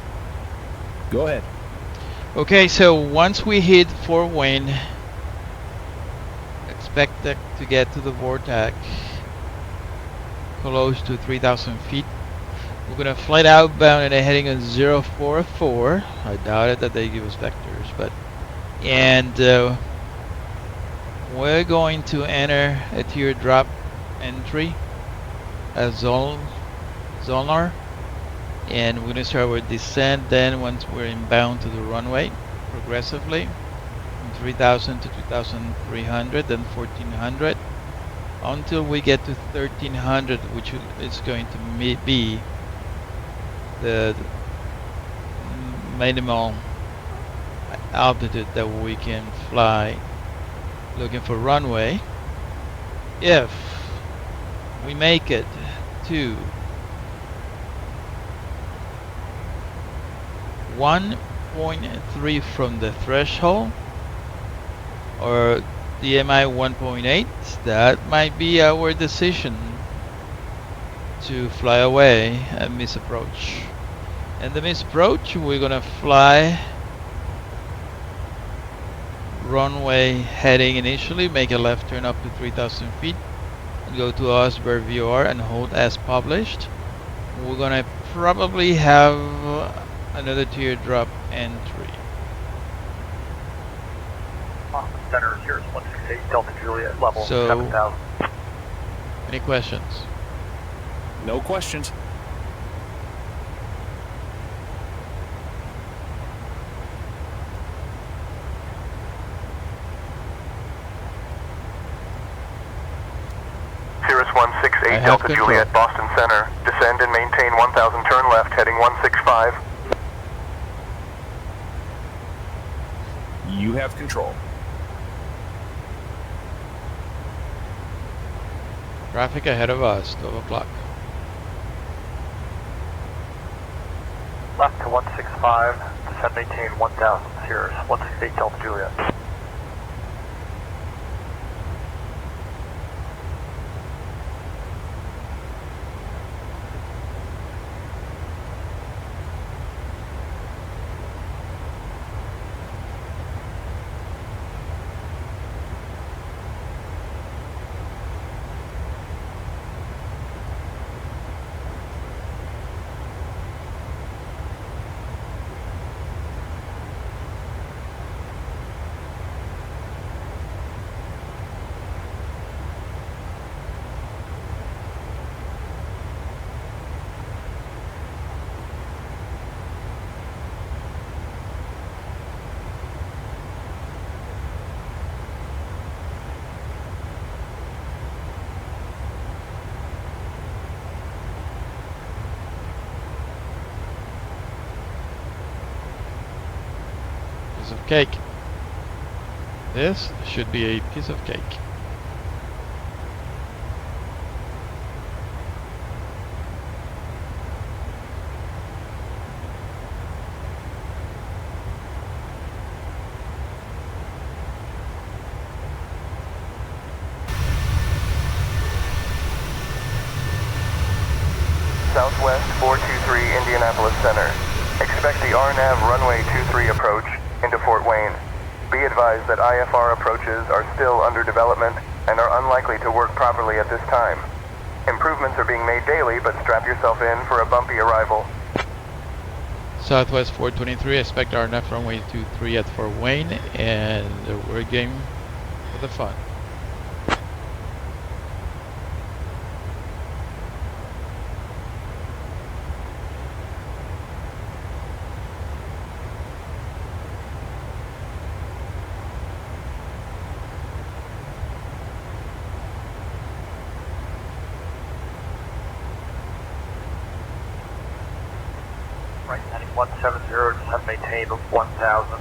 Go ahead. Okay, so once we hit 4 wind, expect it to get to the vortex close to 3,000 feet. We're gonna flight outbound and heading on 044. I doubt it that they give us vectors, but we're going to enter a teardrop entry as sonar, and we're going to start with descent. Then once we're inbound to the runway progressively from 3,000 to 2,300, then 1,400 until we get to 1,300, which is going to be the minimal altitude that we can fly looking for runway. If we make it to 1.3 from the threshold or DMI 1.8, that might be our decision to fly away and misapproach. And the misapproach, we're gonna fly runway heading initially, make a left turn up to 3,000 feet and go to Osberg VR and hold as published. We're gonna probably have another teardrop entry. Austin Center, here's 168 Delta Juliet, level So, 7,000. any questions? No questions. Cirrus 168 Delta control. Juliet, Boston Center. Descend and maintain 1,000, turn left, heading 165. You have control. Traffic ahead of us, 12 o'clock. Left to 165, descend maintain 1,000, Cirrus 168 Delta Juliet. piece of cake. This should be a piece of cake. Southwest 423 Indianapolis Center. Expect the RNAV runway 23 approach into Fort Wayne. Be advised that IFR approaches are still under development and are unlikely to work properly at this time. Improvements are being made daily, but strap yourself in for a bumpy arrival. Southwest 423, expect RNF runway 23 at Fort Wayne, and we're game for the fun. Right heading 170, descend maintain 1000.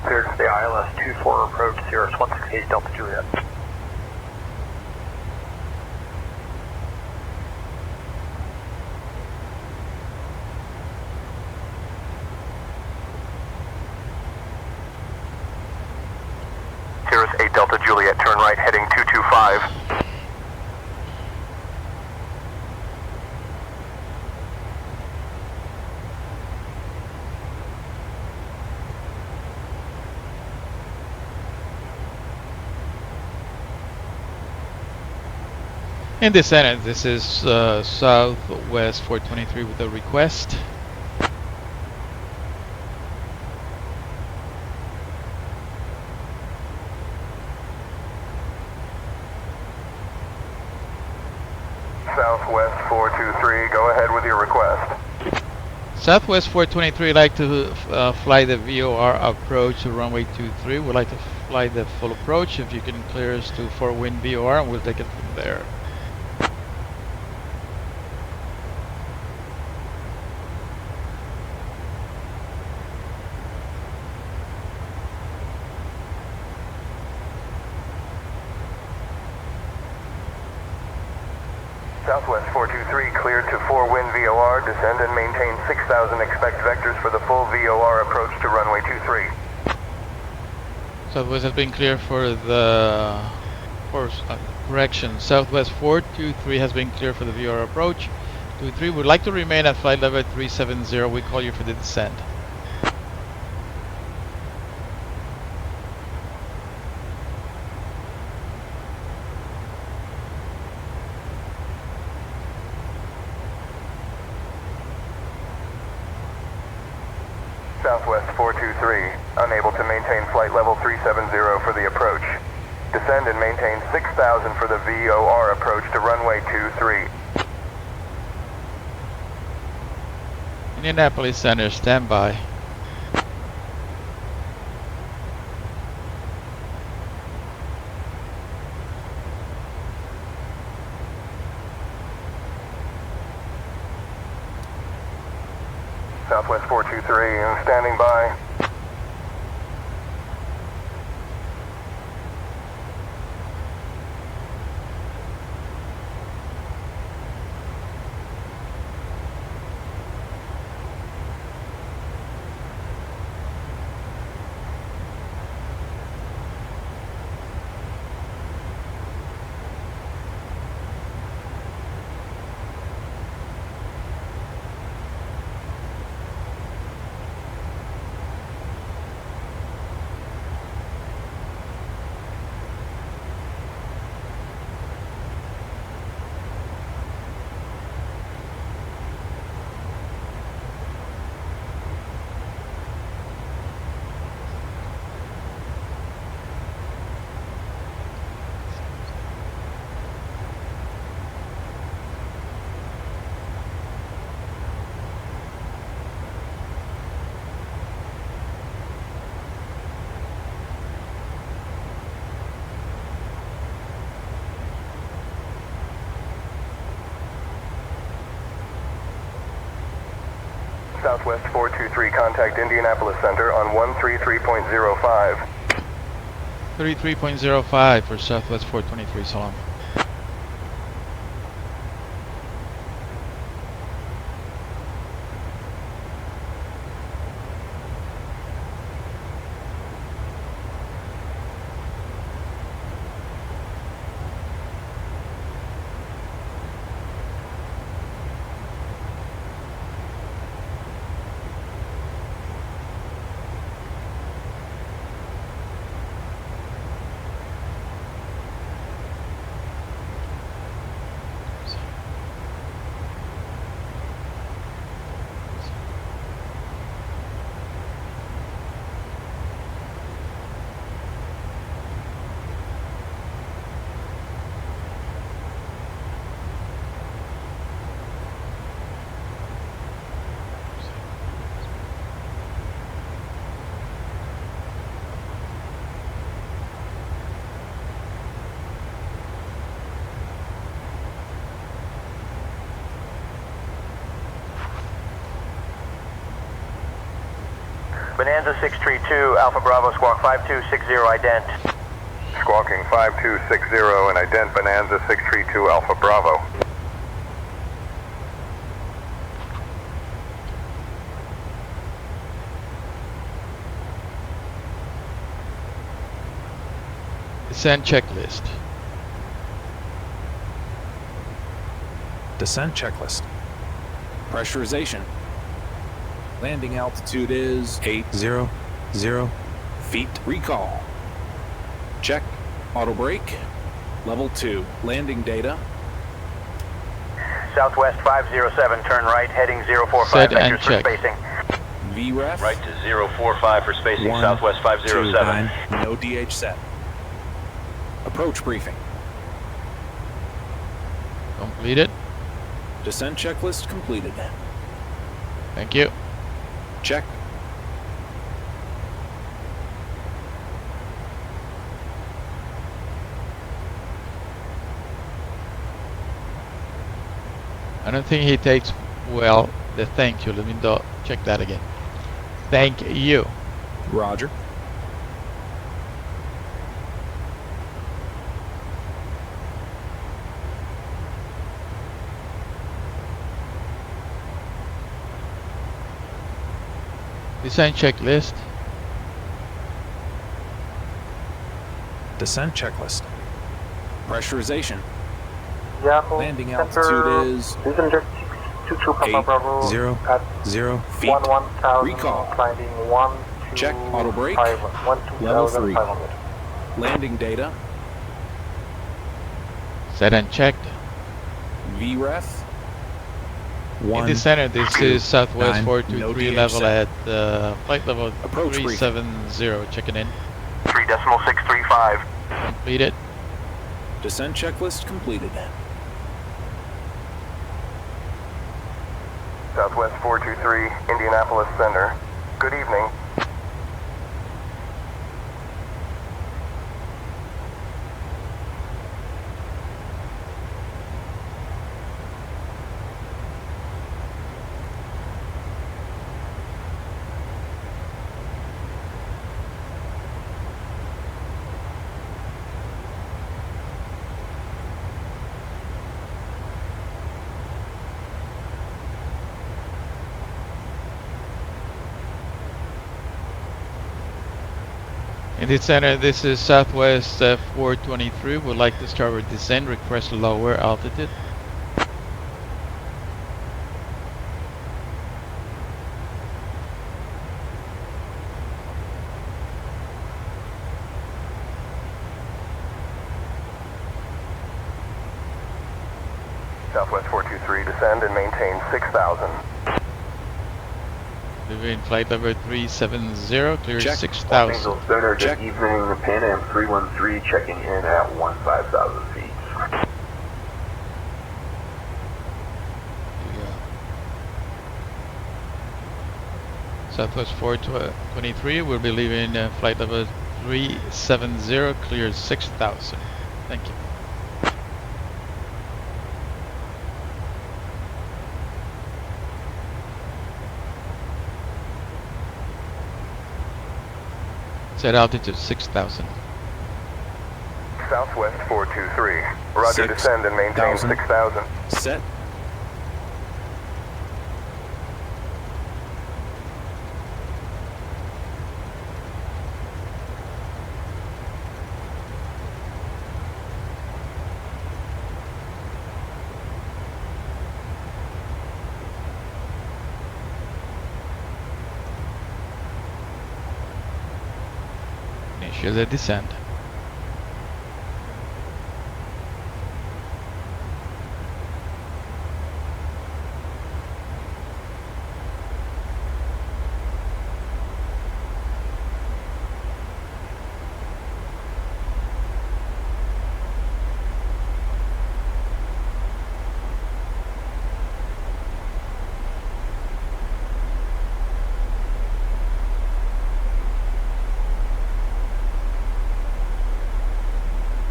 Cleared for the ILS 24 approach, Cirrus 168 Delta Juliet. Cirrus 8 Delta Juliet, turn right heading 225. In descent, this is Southwest 423 with a request. Southwest 423, go ahead with your request. Southwest 423, like to fly the VOR approach to runway 23. Would like to fly the full approach. If you can clear us to 4 wind VOR, and we'll take it from there. Southwest 423, cleared to 4 wind VOR, descend and maintain 6,000, expect vectors for the full VOR approach to runway 23. Southwest has been clear for the correction. Southwest 423 has been clear for the VOR approach. 23 would like to remain at flight level 370. We call you for the descent. Southwest 423, unable to maintain flight level 370 for the approach. Descend and maintain 6,000 for the VOR approach to runway 23. Indianapolis Center, standby. Southwest 423, standing by. Southwest 423, contact Indianapolis Center on 133.05. 33.05 for Southwest 423, Salam. Bonanza 632, Alpha Bravo, squawk 5260, ident. Squawking 5260 and ident Bonanza 632, Alpha Bravo. Descent checklist. Descent checklist. Pressurization. Landing altitude is 800 feet. Recall. Check. Auto brake. Level 2. Landing data. Southwest 507, turn right, heading 045, Set and vectors for check. spacing. VREF. Right to 045 for spacing, 1, Southwest 507. 2, 9, no DH set. Approach briefing. Completed. Descent checklist completed. Thank you. Check. I don't think he takes well the thank you. Let me check that again. Thank you. Roger. Descent checklist. Descent checklist. Pressurization. Landing Center, altitude is Messenger 622 Papa Bravo 0 feet. 11,000, Recall. climbing 1 to Check auto brake. 1 Level 3. 2,500. Landing data. Set and checked. VREF. In the center, this is Southwest 9, 423 no level DH at flight level Approach briefing. 370. Checking in. 3.635. Completed. Descent checklist completed. Southwest 423, Indianapolis Center. Good evening. In the center, this is Southwest 423. Would like to start with descent. Request lower altitude. Southwest 423, descend and maintain 6,000. Moving flight level 370. Clear Check. 6,000. Center, Check. good evening. Pan Am 313, checking in at 15,000 feet. Southwest 423 will be leaving flight level 370. Clear 6,000. Thank you. Set altitude 6,000. Southwest 423. Roger, descend and maintain 6,000. Set. Initiate the descent.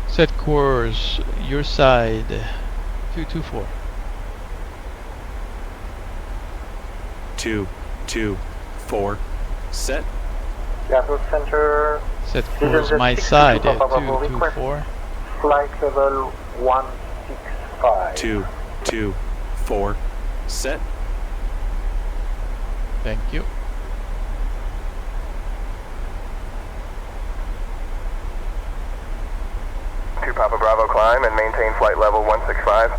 Set course your side 224. 224. Set. Seattle Center. Set course my side 224. Flight level 165. 224. Set. Thank you. Papa Bravo climb and maintain flight level 165.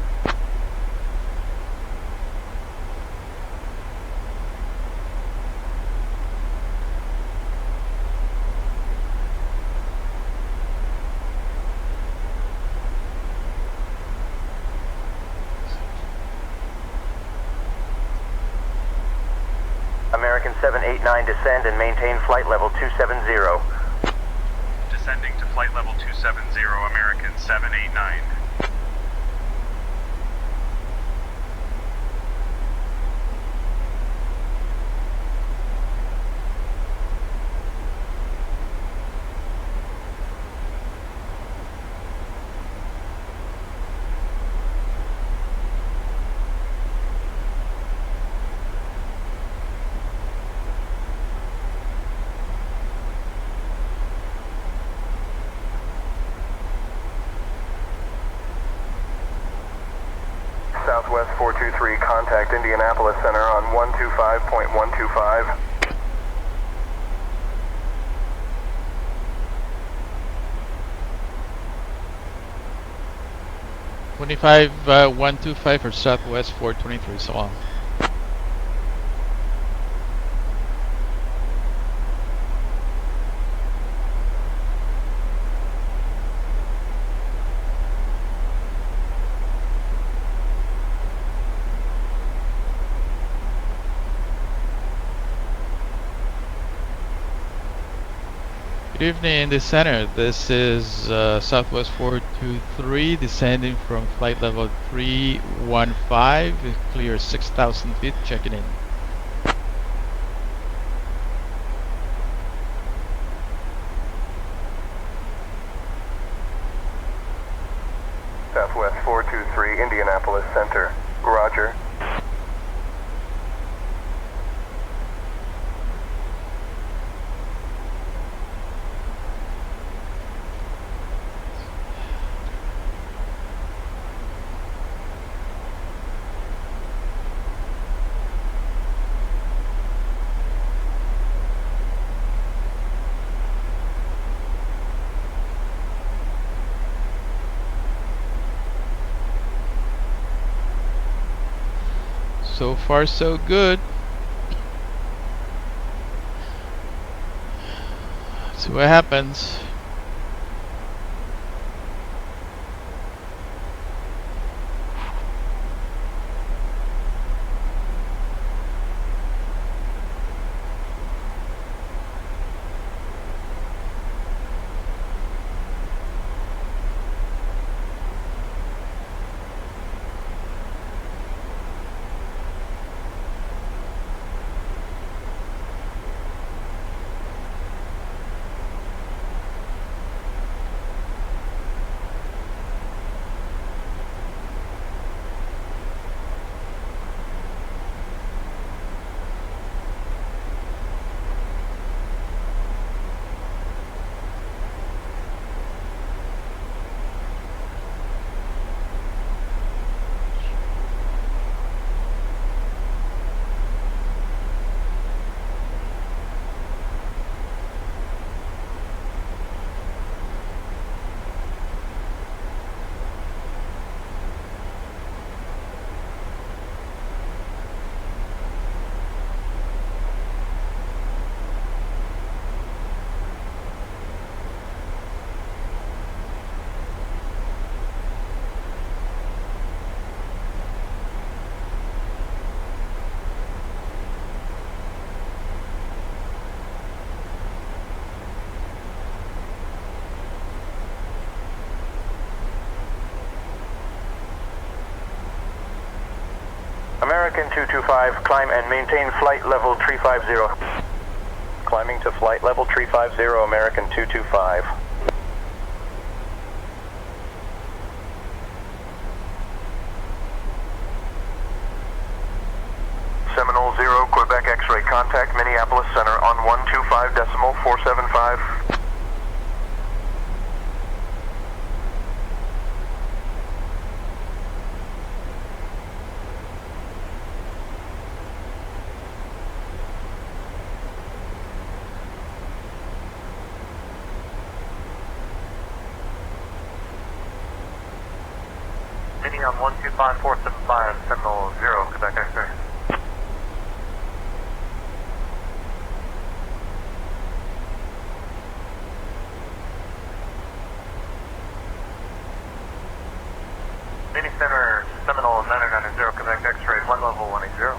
American 789 descend and maintain flight level 270. Descending to flight level 270, American 789. Southwest 423, contact Indianapolis Center on 125.125. 125 for Southwest 423, so long. Good evening, the center. This is Southwest 423 descending from flight level 315. Clear 6,000 feet, checking in. Southwest 423, Indianapolis Center. Roger. So far, so good. See what happens. American 225, climb and maintain flight level 350. Climbing to flight level 350, American 225. Seminole 0, Quebec X-ray contact, Minneapolis Center on 125.475. Mini on 125.475, Seminole 0, Quebec X-ray. Mini Center, Seminole 990, Quebec X-ray, flight level 180.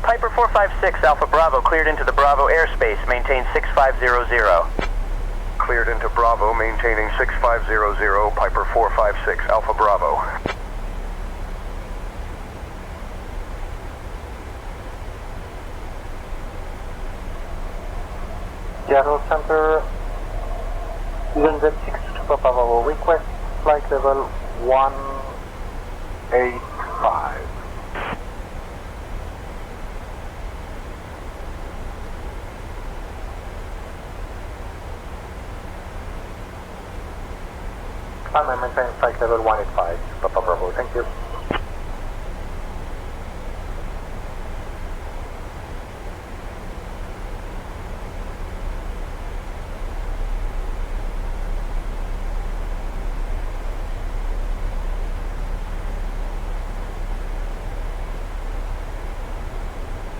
Piper 456, Alpha Bravo, cleared into the Bravo airspace, maintain 6500. Cleared into Bravo, maintaining 6500, Piper 456, Alpha Bravo. Seattle Center, Vision Z6 to Papa Bravo, request flight level 185. Climb and maintain flight level 185, Papa Bravo, thank you.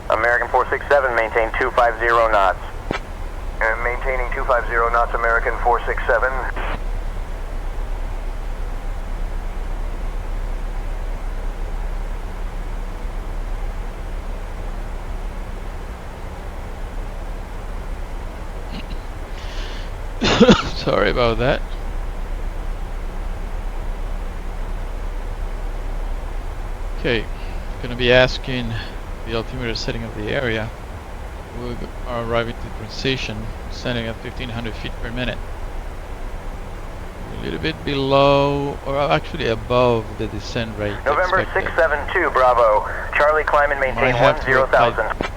American 467, maintain 250 knots. And maintaining 250 knots, American 467. Sorry about that. Okay, going to be asking the altimeter setting of the area. We are arriving to precision, standing at 1500 feet per minute. A little bit below, or actually above the descent rate. November expected. 672, Bravo. Charlie, climb and maintain Might have to 10,000.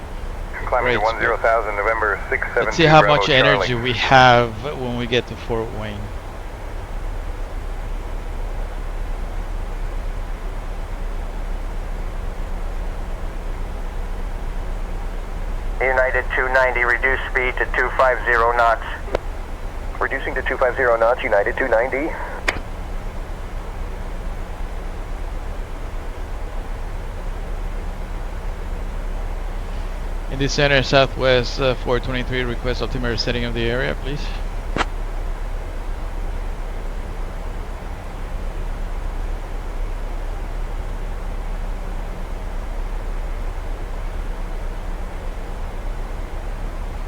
Climbing to 10,000, November 672, Let's see how Bravo, much Charlie. energy we have when we get to Fort Wayne. United 290, reduce speed to 250 knots. Reducing to 250 knots, United 290. In the center, southwest 423, request altimeter setting of the area, please.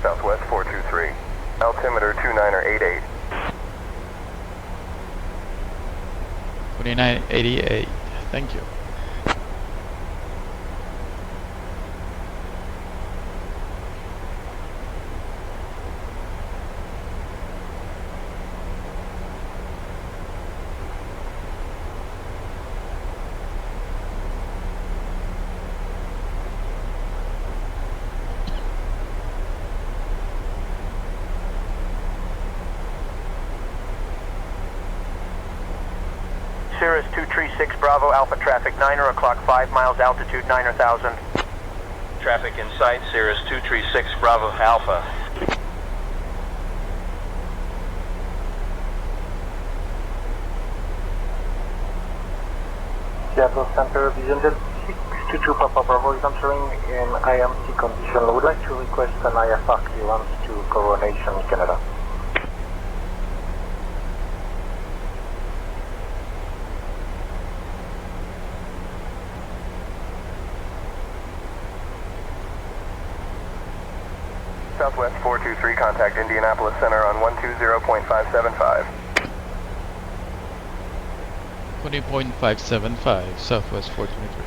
Southwest 423. Altimeter 2988. 2988. Thank you. Cirrus 236 Bravo, Alpha traffic 9er o'clock, 5 miles, altitude 9,000. Traffic in sight, Cirrus 236 Bravo Alpha. Seattle Center, Vision Z622 Papa Bravo is entering in IMC condition. I would like to request an IFR clearance to Coronation, Canada. Southwest 423, contact Indianapolis Center on 120.575. 20.575, Southwest 423.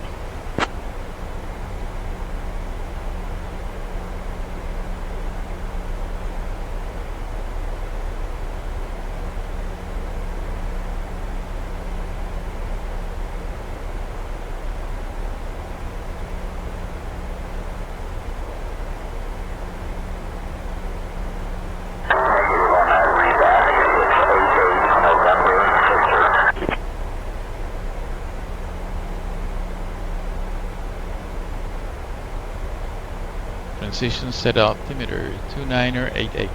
Transition set altimeter 2988.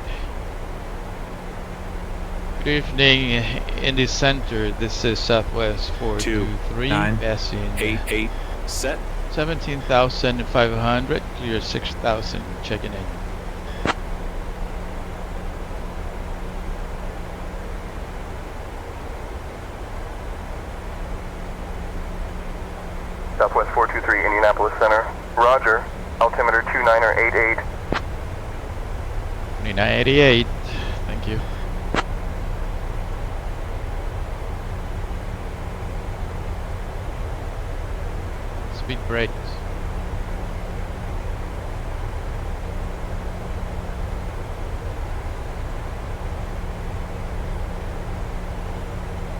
Good evening, Indy Center. This is Southwest 423. 2988 set. 17,500, clear 6,000, checking in. Southwest 423, Indianapolis Center. Roger. Altimeter 2988. 2988, thank you. Speed brakes.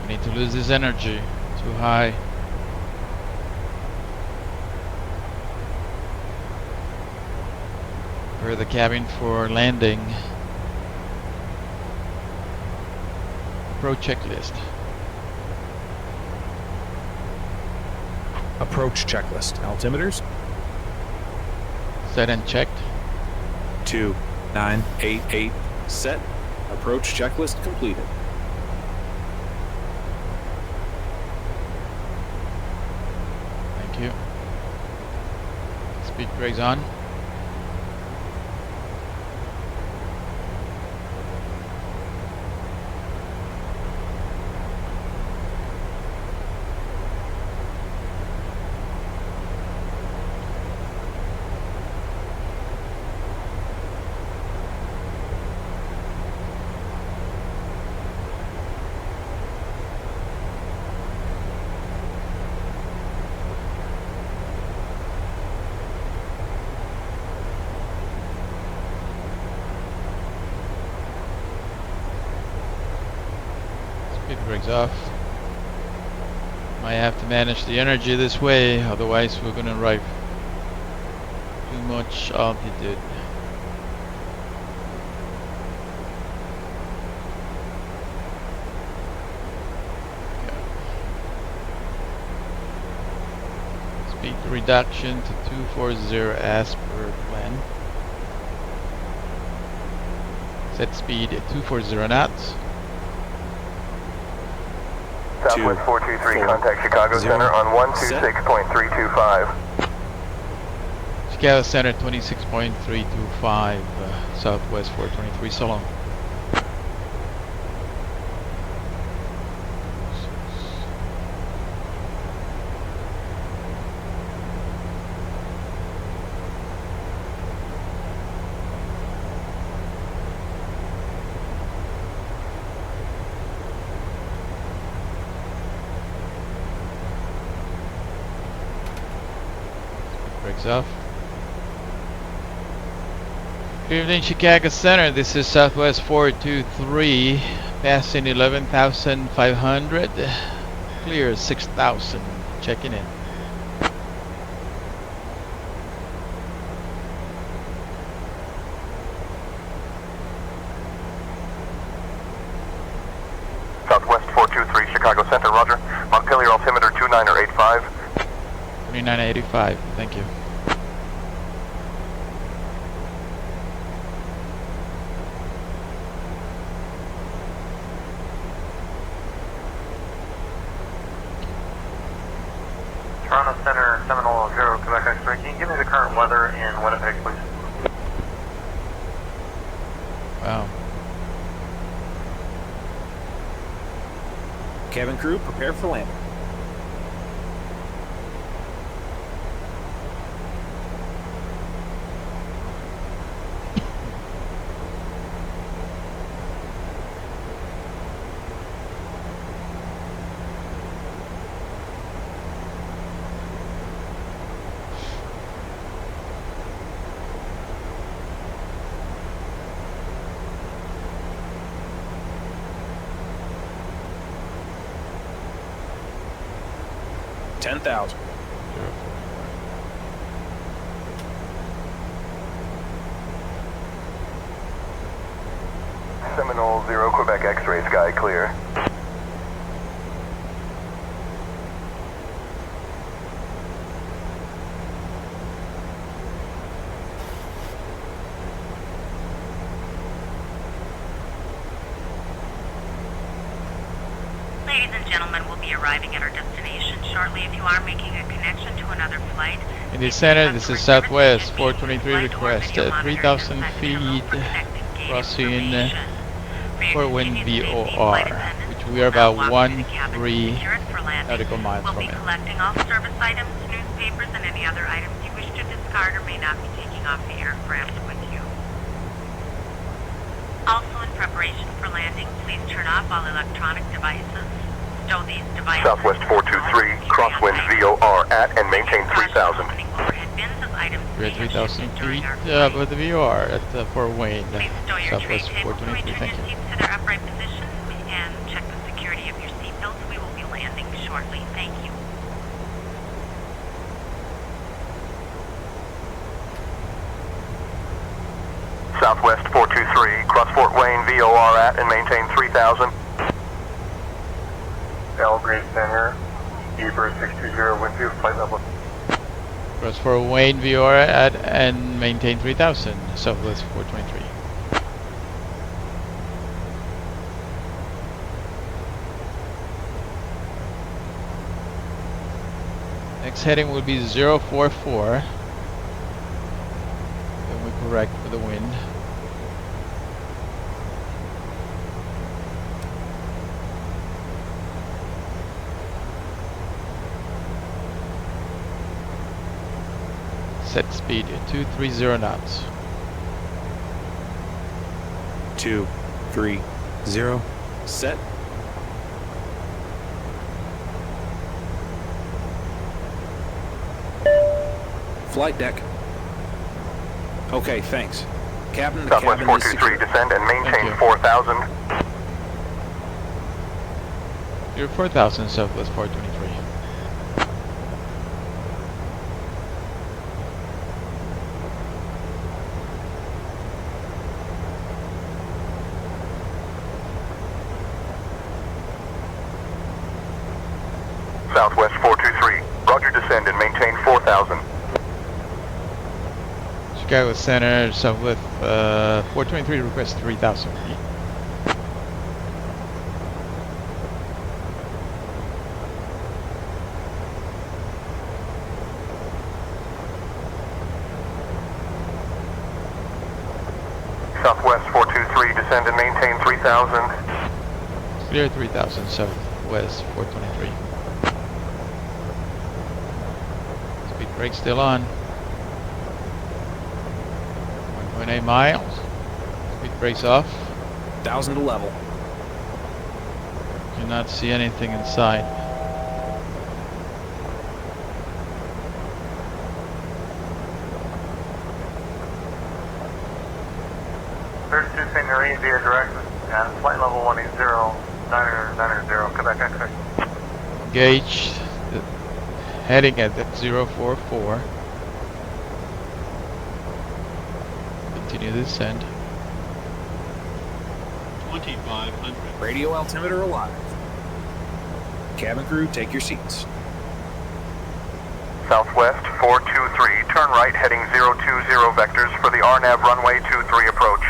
We need to lose this energy. Too high. Prepare the cabin for landing. Approach checklist. Approach checklist. Altimeters? Set and checked. 2988 set. Approach checklist completed. Thank you. Speed brakes on. Speed brakes off. Might have to manage the energy this way, otherwise we're gonna arrive too much altitude. Speed reduction to 240 as per plan. Set speed at 240 knots. Southwest 423, contact Chicago Center on 126.325. Chicago Center 26.325, Southwest 423, so long. Brakes off. Good evening, Chicago Center. This is Southwest 423, passing 11,500, clear 6,000, checking in. Southwest 423, Chicago Center, roger. Montpelier altimeter 2985. 2985, thank you. Toronto Center, Seminole, Zero, Quebec X-ray. Can you give me the current weather in Winnipeg, please? Wow. Cabin crew, prepare for landing. 10,000. Seminole 0, Quebec X-ray sky clear. Ladies and gentlemen, we'll be arriving at our destination shortly. If you are making a connection to another flight, In the center, this is Southwest 423 request, 3,000 feet, crossing for wind VOR, which we are about 13 nautical miles we'll from be it. collecting all service items, newspapers, and any other items you wish to discard or may not be taking off the aircraft with you. Also, in preparation for landing, please turn off all electronic devices. Stow these devices. Southwest 423, crosswind VOR at and maintain 3,000. We're at 3,000 feet with the VOR at Fort Wayne, Southwest 423. Thank you. To their upright position and check the security of your seatbelts. We will be landing shortly. Thank you. Southwest 423, cross Fort Wayne VOR at and maintain 3,000. Belgrade Center, Ebert 620, wind field, flight level. Cross Fort Wayne VOR at and maintain 3,000, Southwest 423. Next heading will be 044. Then we correct for the wind. Set speed 230 knots. 230. Set. Flight deck. Okay, thanks. Captain, the Southwest cabin is 423, secure. descend and maintain 4,000. You're 4,000, Southwest 423. Southwest 423, roger, descend and maintain 4,000. Chicago Center, Southwest 423, request 3,000 feet. Southwest 423, descend and maintain 3,000. Clear 3,000, Southwest 423. Speed brake still on. 1.8 miles. Speed brakes off. 1,000 to level. Cannot see anything inside. First to St. Marie via direct and flight level 180, Quebec X-ray. Gauge heading at 044. Continue descent. 2,500. Radio altimeter alive. Cabin crew, take your seats. Southwest 423, turn right heading 020 vectors for the RNAV runway 23 approach.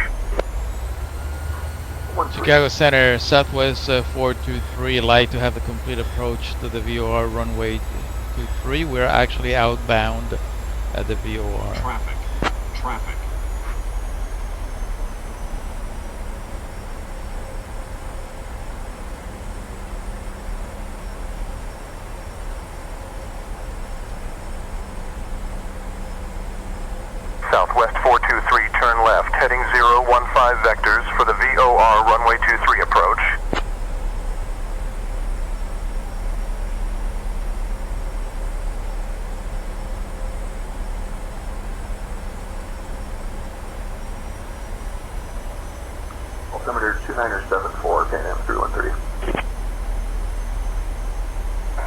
Chicago Center, Southwest 423, like to have the complete approach to the VOR runway 23. We're actually outbound at the VOR. Traffic. Traffic. Southwest 423, turn left heading 015 vectors for the VOR runway 23 approach. Altimeter 2974, Pan Am 3130.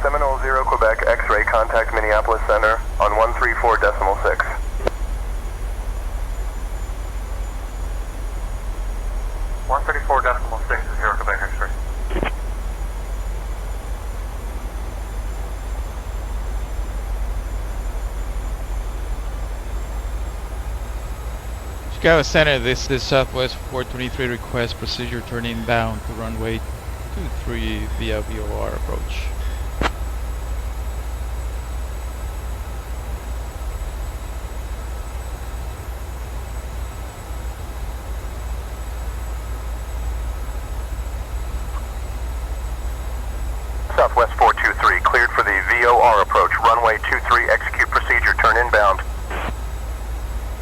Seminole 0, Quebec, X-ray. X-ray, contact Minneapolis Center on 134.6. is 0 Quebec X-ray. Chicago Center, this is Southwest 423 request procedure turn inbound to runway 23 via VOR approach. Southwest 423, cleared for the VOR approach, runway 23, execute procedure, turn inbound.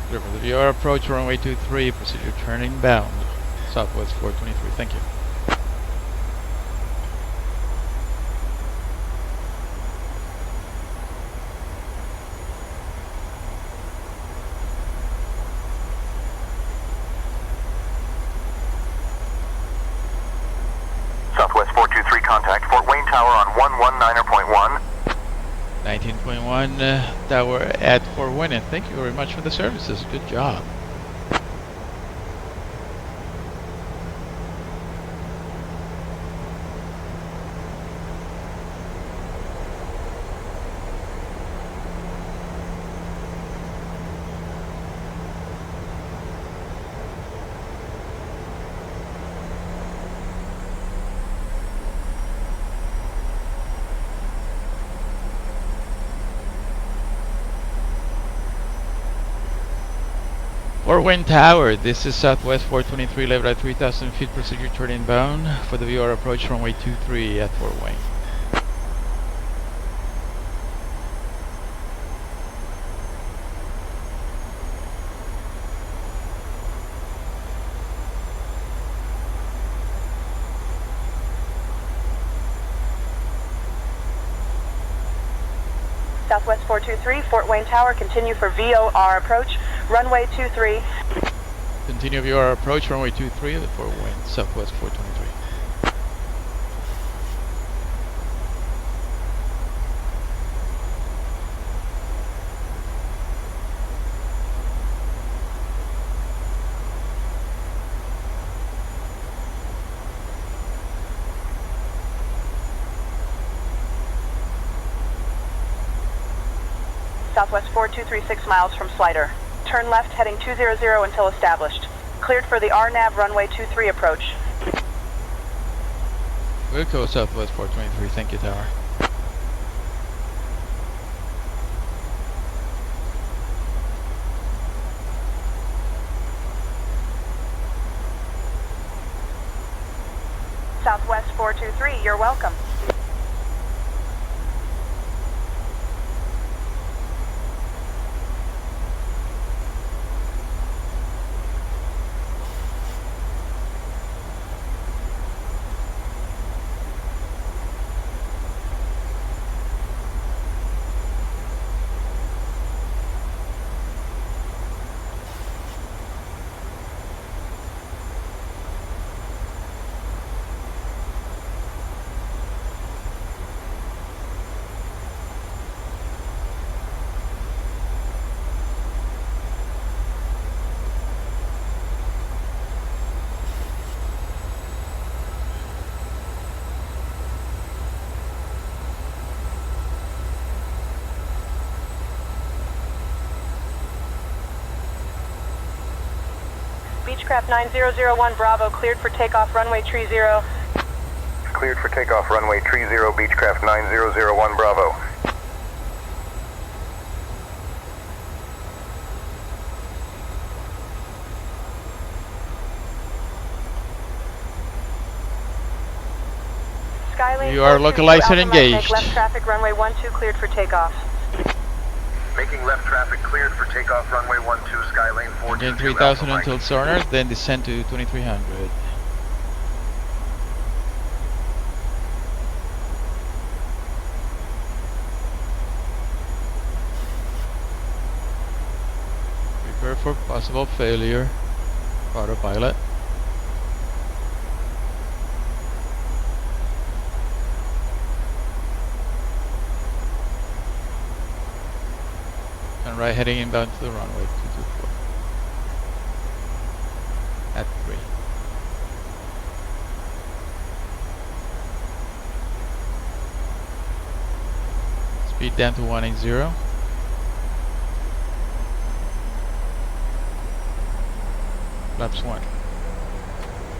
Clear for the VOR approach, runway 23, procedure turn inbound. Southwest 423, thank you. Southwest 423, contact Fort Wayne Tower on 119.1. 19.1 tower at Fort Wayne, and thank you very much for the services. Good job. Fort Wayne Tower, this is Southwest 423, level at 3,000 feet, procedure turn inbound for the VOR approach runway 23 at Fort Wayne. Southwest 423, Fort Wayne Tower, continue for VOR approach, runway 23. Continue VOR approach runway 23 at Fort Wayne, Southwest 423. Southwest 423, 6 miles from Slider. Turn left heading 200 until established. Cleared for the RNAV runway 23 approach. We'll go Southwest 423, thank you, Tower. Southwest 423, you're welcome. Beechcraft 9001 Bravo, cleared for takeoff runway 30. Cleared for takeoff runway 30, Beechcraft 9001 Bravo. Skylane You are 422 localized and Alpha Mike, engaged. Make left traffic runway 12 cleared for takeoff. Making left traffic cleared for takeoff runway 12, Skylane 422. Again 3000 until Sonar, then descend to 2300. Prepare for possible failure. Autopilot. right, heading inbound to the runway 224. At 3. Speed down to 180. Flaps 1.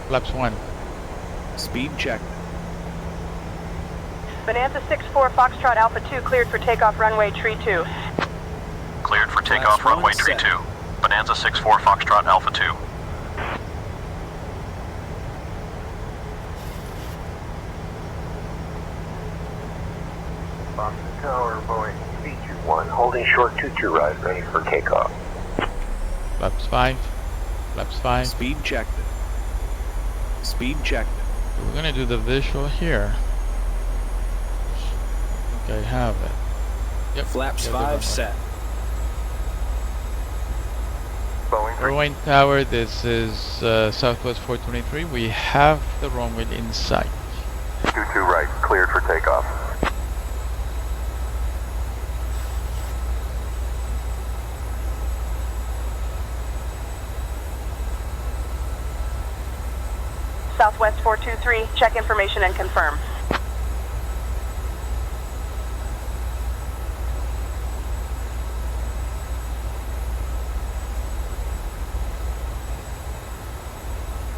Flaps 1. Speed check. Bonanza 64 Foxtrot Alpha 2 cleared for takeoff runway tree 2. Cleared for takeoff runway tree 2. Bonanza 64 Foxtrot Alpha 2. Fox Tower, Boeing B21, holding short 22 right, ready for takeoff. Flaps 5. Flaps 5. Speed checked. Speed checked. So we're gonna do the visual here. I think I have it. Yep. Flaps yeah, 5 set. Runway Tower, this is Southwest 423. We have the runway in sight. 22 right, cleared for takeoff. Southwest 423, check information and confirm.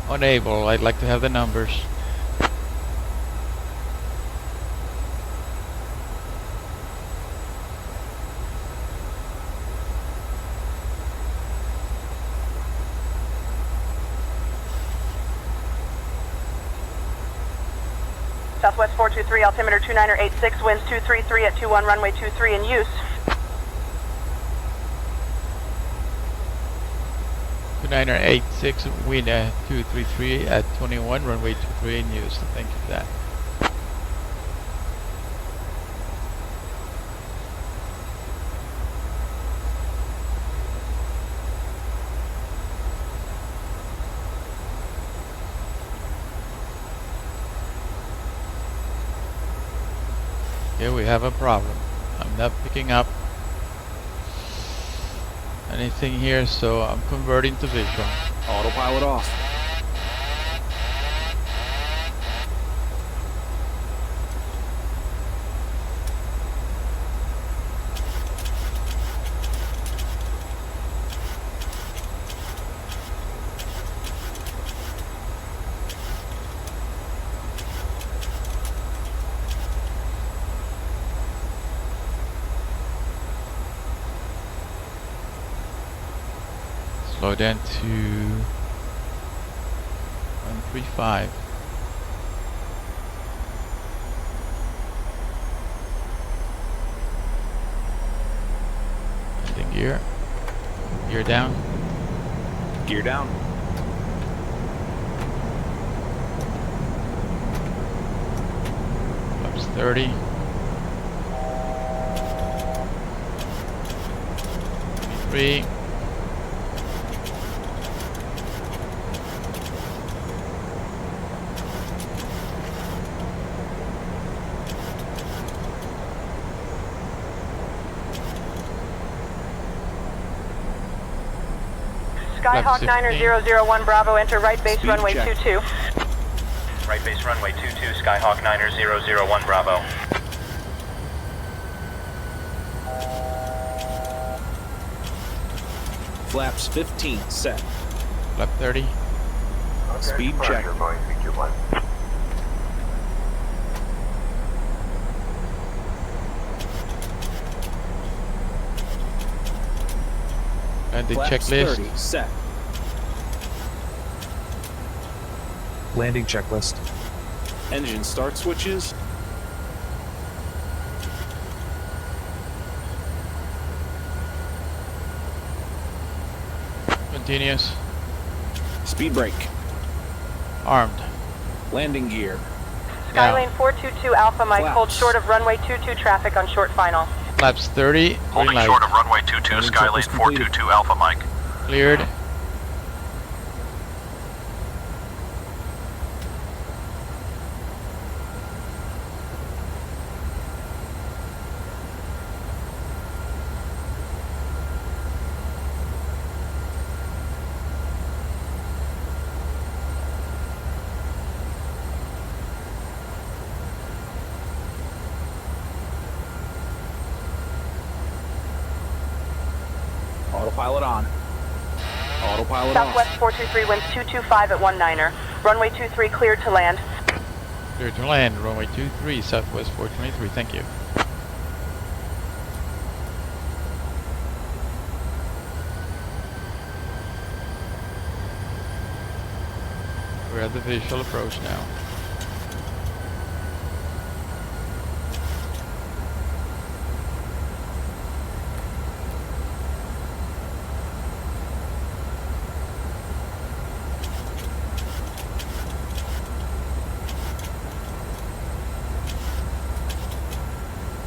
Unable, I'd like to have the numbers. Southwest 423, altimeter 2986, winds 233 at 21, runway 23 in use. 2986, wind 233 at 21, runway 23 in use. Thank you for that. Here we have a problem. I'm not picking up anything here, so I'm converting to visual. Autopilot off. Slow down to 135. Landing gear. Gear down. Gear down. Flaps 30. 23. Skyhawk 9001 Bravo, enter right base Speed runway check. 22. Right base runway 22, Skyhawk 9001 Bravo. Flaps 15 set. Flap 30. Speed check. Boeing B21. And the Flaps checklist. 30 set. Landing checklist. Engine start switches. Continuous. Speed brake. Armed. Landing gear. Skylane 422 Alpha Mike, hold Flaps. short of runway 22 traffic on short final. Flaps 30. Green Holding light. short of runway 22, Landing Skylane checklist completed. 422 Alpha Mike. Cleared. Autopilot on. Autopilot off. Southwest 423 winds 225 at 19er. Runway 23 cleared to land. Clear to land, runway 23, Southwest 423, thank you. We're at the visual approach now.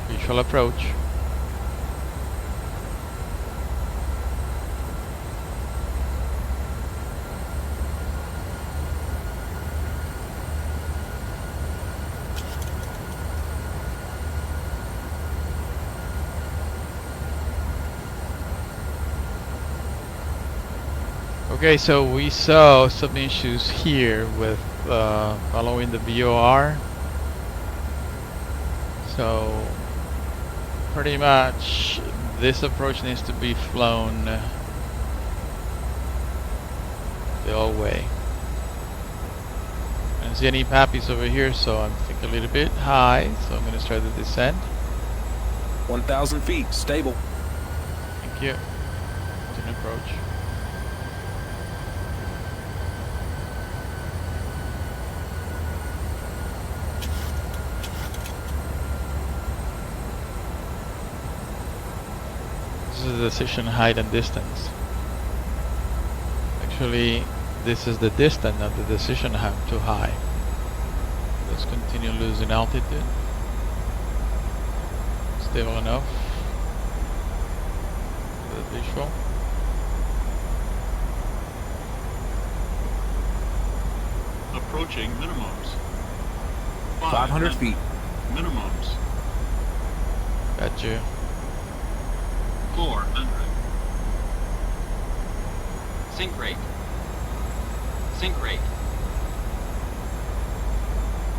Visual approach. Okay, so we saw some issues here with following the VOR. So pretty much this approach needs to be flown the whole way. I don't see any pappies over here, so I'm thinking a little bit high, so I'm going to start the descent. 1,000 feet, stable. Thank you. Continue approach. This is the decision height and distance. Actually, this is the distance, not the decision height too high. Let's continue losing altitude. Stable enough. The visual. Approaching minimums. 500 feet. Minimums. Got you. 400. Sync rate. Sync rate.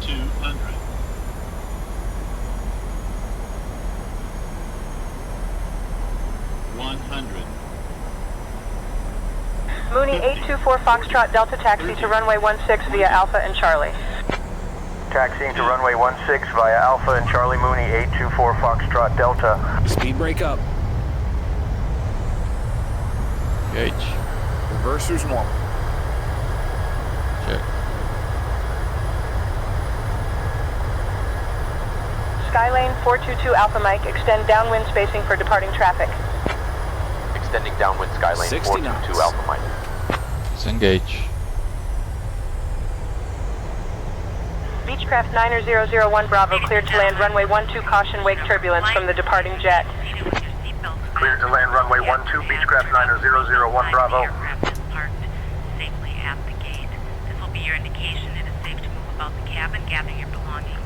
200. Mooney 824 Foxtrot Delta taxi to runway 16 via Alpha and Charlie. Taxiing to runway 16 via Alpha and Charlie Mooney 824 Foxtrot Delta. Speed brake up. Gauge. Reversers normal. Check. Skylane 422 Alpha Mike, extend downwind spacing for departing traffic. Extending downwind Skylane 422 Alpha Mike. Disengage. Beechcraft 90001 Bravo, cleared to land runway 12, caution wake turbulence from the departing jet. Cleared to land runway 12, Beechcraft 90001 Bravo. Aircraft is parked safely at the gate. This will be your indication it is safe to move about the cabin, gather your belongings.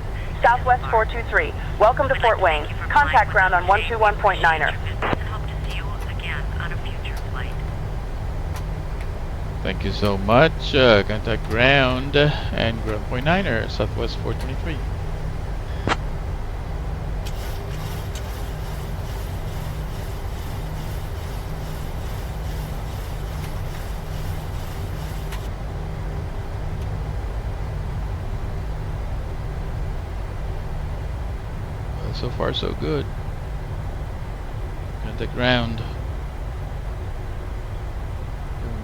Southwest 423, welcome to Fort Wayne. Contact ground on 121.9er. Thank you so much. Contact ground and ground point 9er, Southwest 423. Well, so far so good. Contact ground.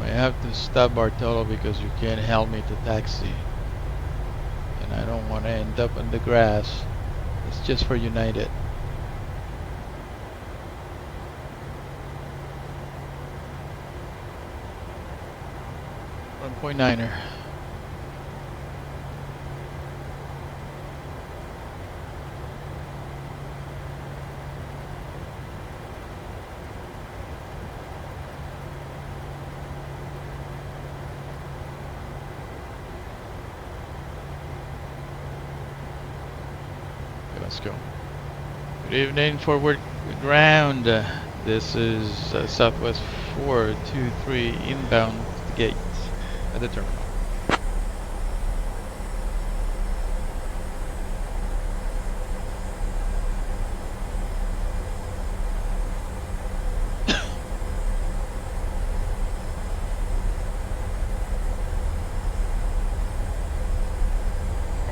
I have to stop Bartolo because you can't help me to taxi, and I don't want to end up in the grass. It's just for United. 1.9er. Let's go. Good evening, forward ground. This is Southwest 423 inbound to the gate at the terminal.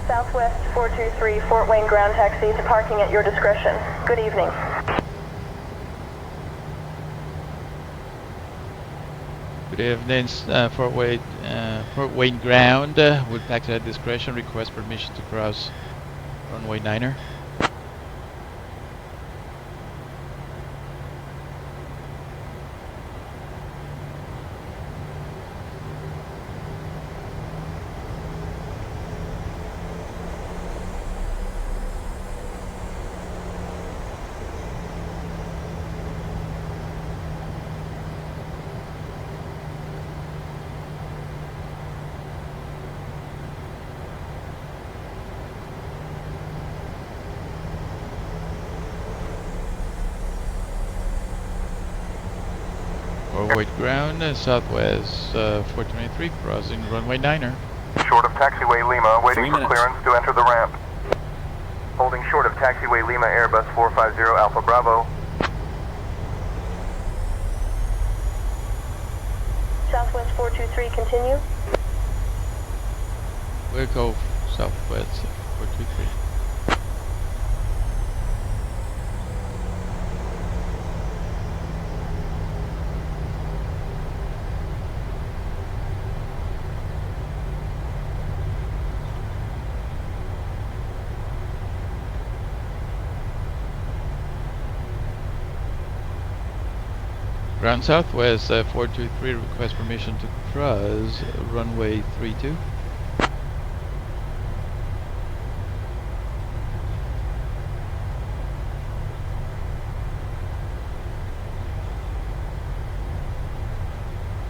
Southwest 423, Fort Wayne ground taxi to parking at your discretion. Good evening. Good evening, Fort Wayne ground. With taxi at discretion, request permission to cross runway 9er. Fort Wayne ground, Southwest 423, crossing runway 9er. Short of taxiway Lima, waiting for clearance to enter the ramp. Holding short of taxiway Lima, Airbus 450 Alpha Bravo. Southwest 423, continue. We'll go Southwest 423. Ground Southwest 423, request permission to cross runway 32.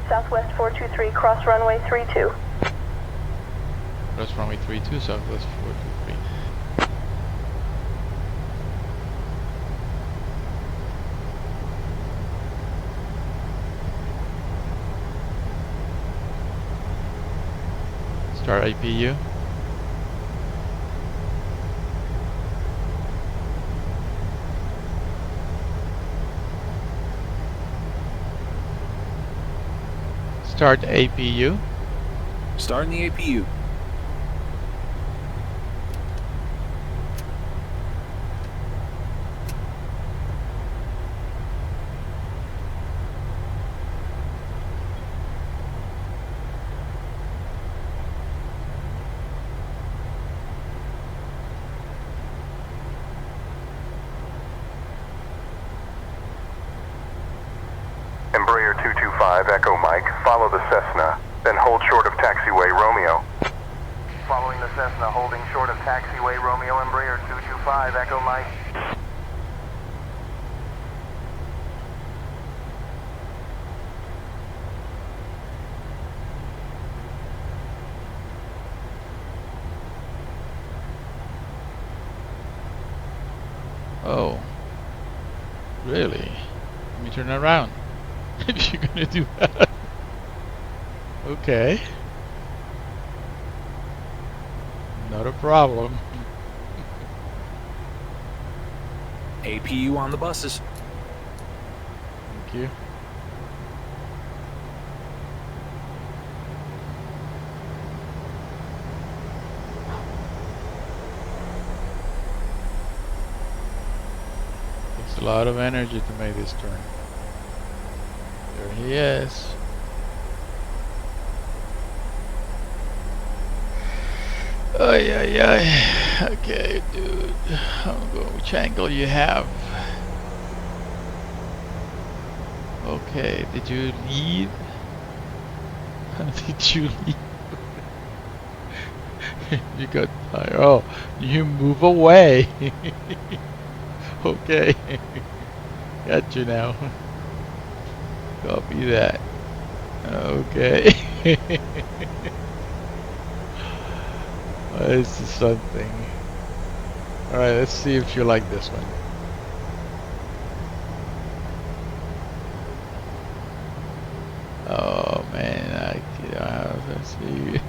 Southwest 423, cross runway 32. Cross runway 32, Southwest 423. Start APU. Start APU. Starting the APU. Embraer 225, Echo Mike, follow the Cessna, then hold short of taxiway Romeo. Following the Cessna, holding short of taxiway Romeo, Embraer 225, Echo Mike. Oh, really? Let me turn around. If you're gonna do that. Okay. Not a problem. APU on the buses. Thank you. Takes a lot of energy to make this turn. There he is. Ay, ay, ay. Okay, dude. I'm going. Which angle you have? Okay. Did you leave? Did you leave? You got tired. Oh, you move away. Okay. Got you now. Copy that. Okay. This is something. Alright, let's see if you like this one. Oh man, I see.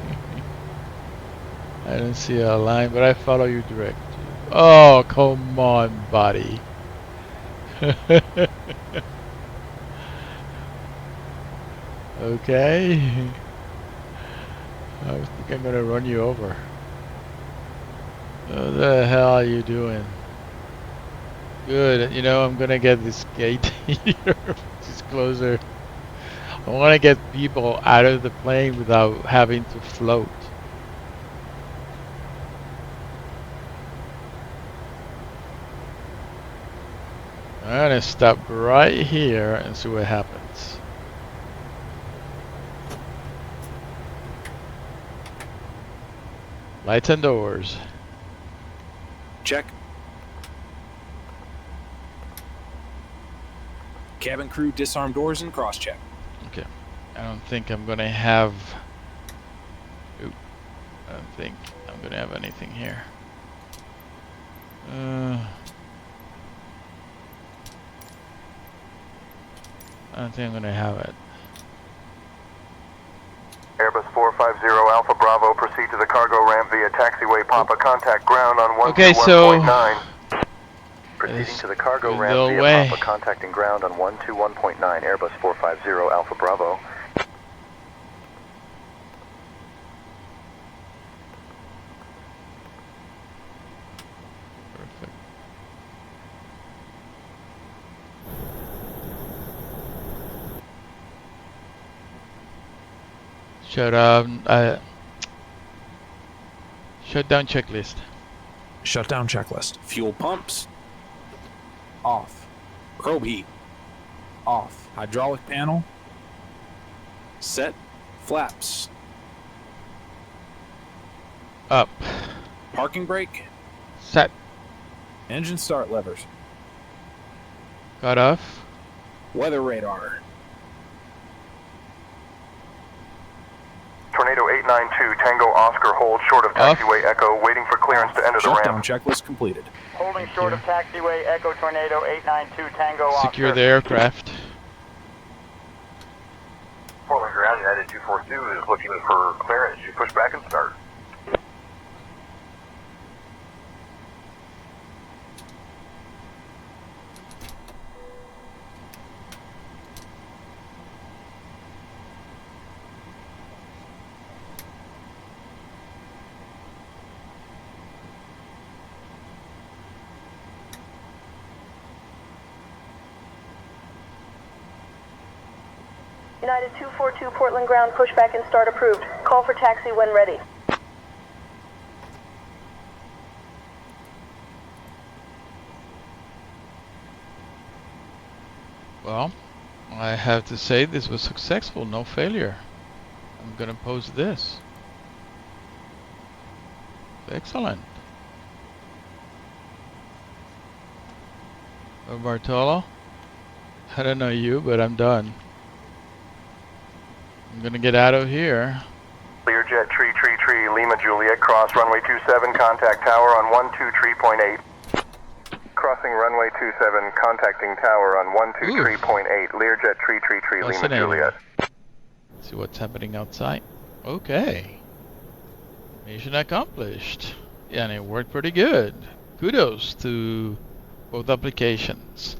I don't see a line, but I follow you direct. Oh, come on, buddy. Okay. I think I'm gonna run you over. What the hell are you doing? Good, you know, I'm gonna get this gate here, which is closer. I want to get people out of the plane without having to float. I'm gonna stop right here and see what happens. Lights and doors. Check. Cabin crew disarm doors and cross check. Okay. I don't think I'm gonna have. Oop. I don't think I'm gonna have anything here. I don't think I'm gonna have it. Airbus 450 Alpha Bravo, proceed to the cargo ramp via taxiway Papa, contact ground on 121.9. Okay, so Proceeding to the cargo the ramp via way. Papa, contacting ground on 121.9, Airbus 450 Alpha Bravo. Perfect. Shutdown checklist. Shutdown checklist. Fuel pumps. Off. Probe heat. Off. Hydraulic panel. Set. Flaps. Up. Parking brake. Set. Engine start levers. Cut off. Weather radar. Tornado 892, Tango Oscar, hold short of taxiway Echo, waiting for clearance to enter the Shutdown ramp. checklist completed. Holding short of taxiway Echo Tornado 892 Tango Oscar. Secure the aircraft. Portland Ground United 242 is looking for clearance. You push back and start. United 242 Portland ground, pushback and start approved. Call for taxi when ready. Well, I have to say this was successful, no failure. I'm gonna post this. Excellent. Bartolo, I don't know you, but I'm done. I'm gonna get out of here. Learjet tree, Lima Juliet, cross runway 27, contact tower on 123.8. Crossing runway 27, contacting tower on 123.8. Learjet tree, Lima Fascinating. Juliet. See what's happening outside. Okay. Mission accomplished. Yeah, and it worked pretty good. Kudos to both applications.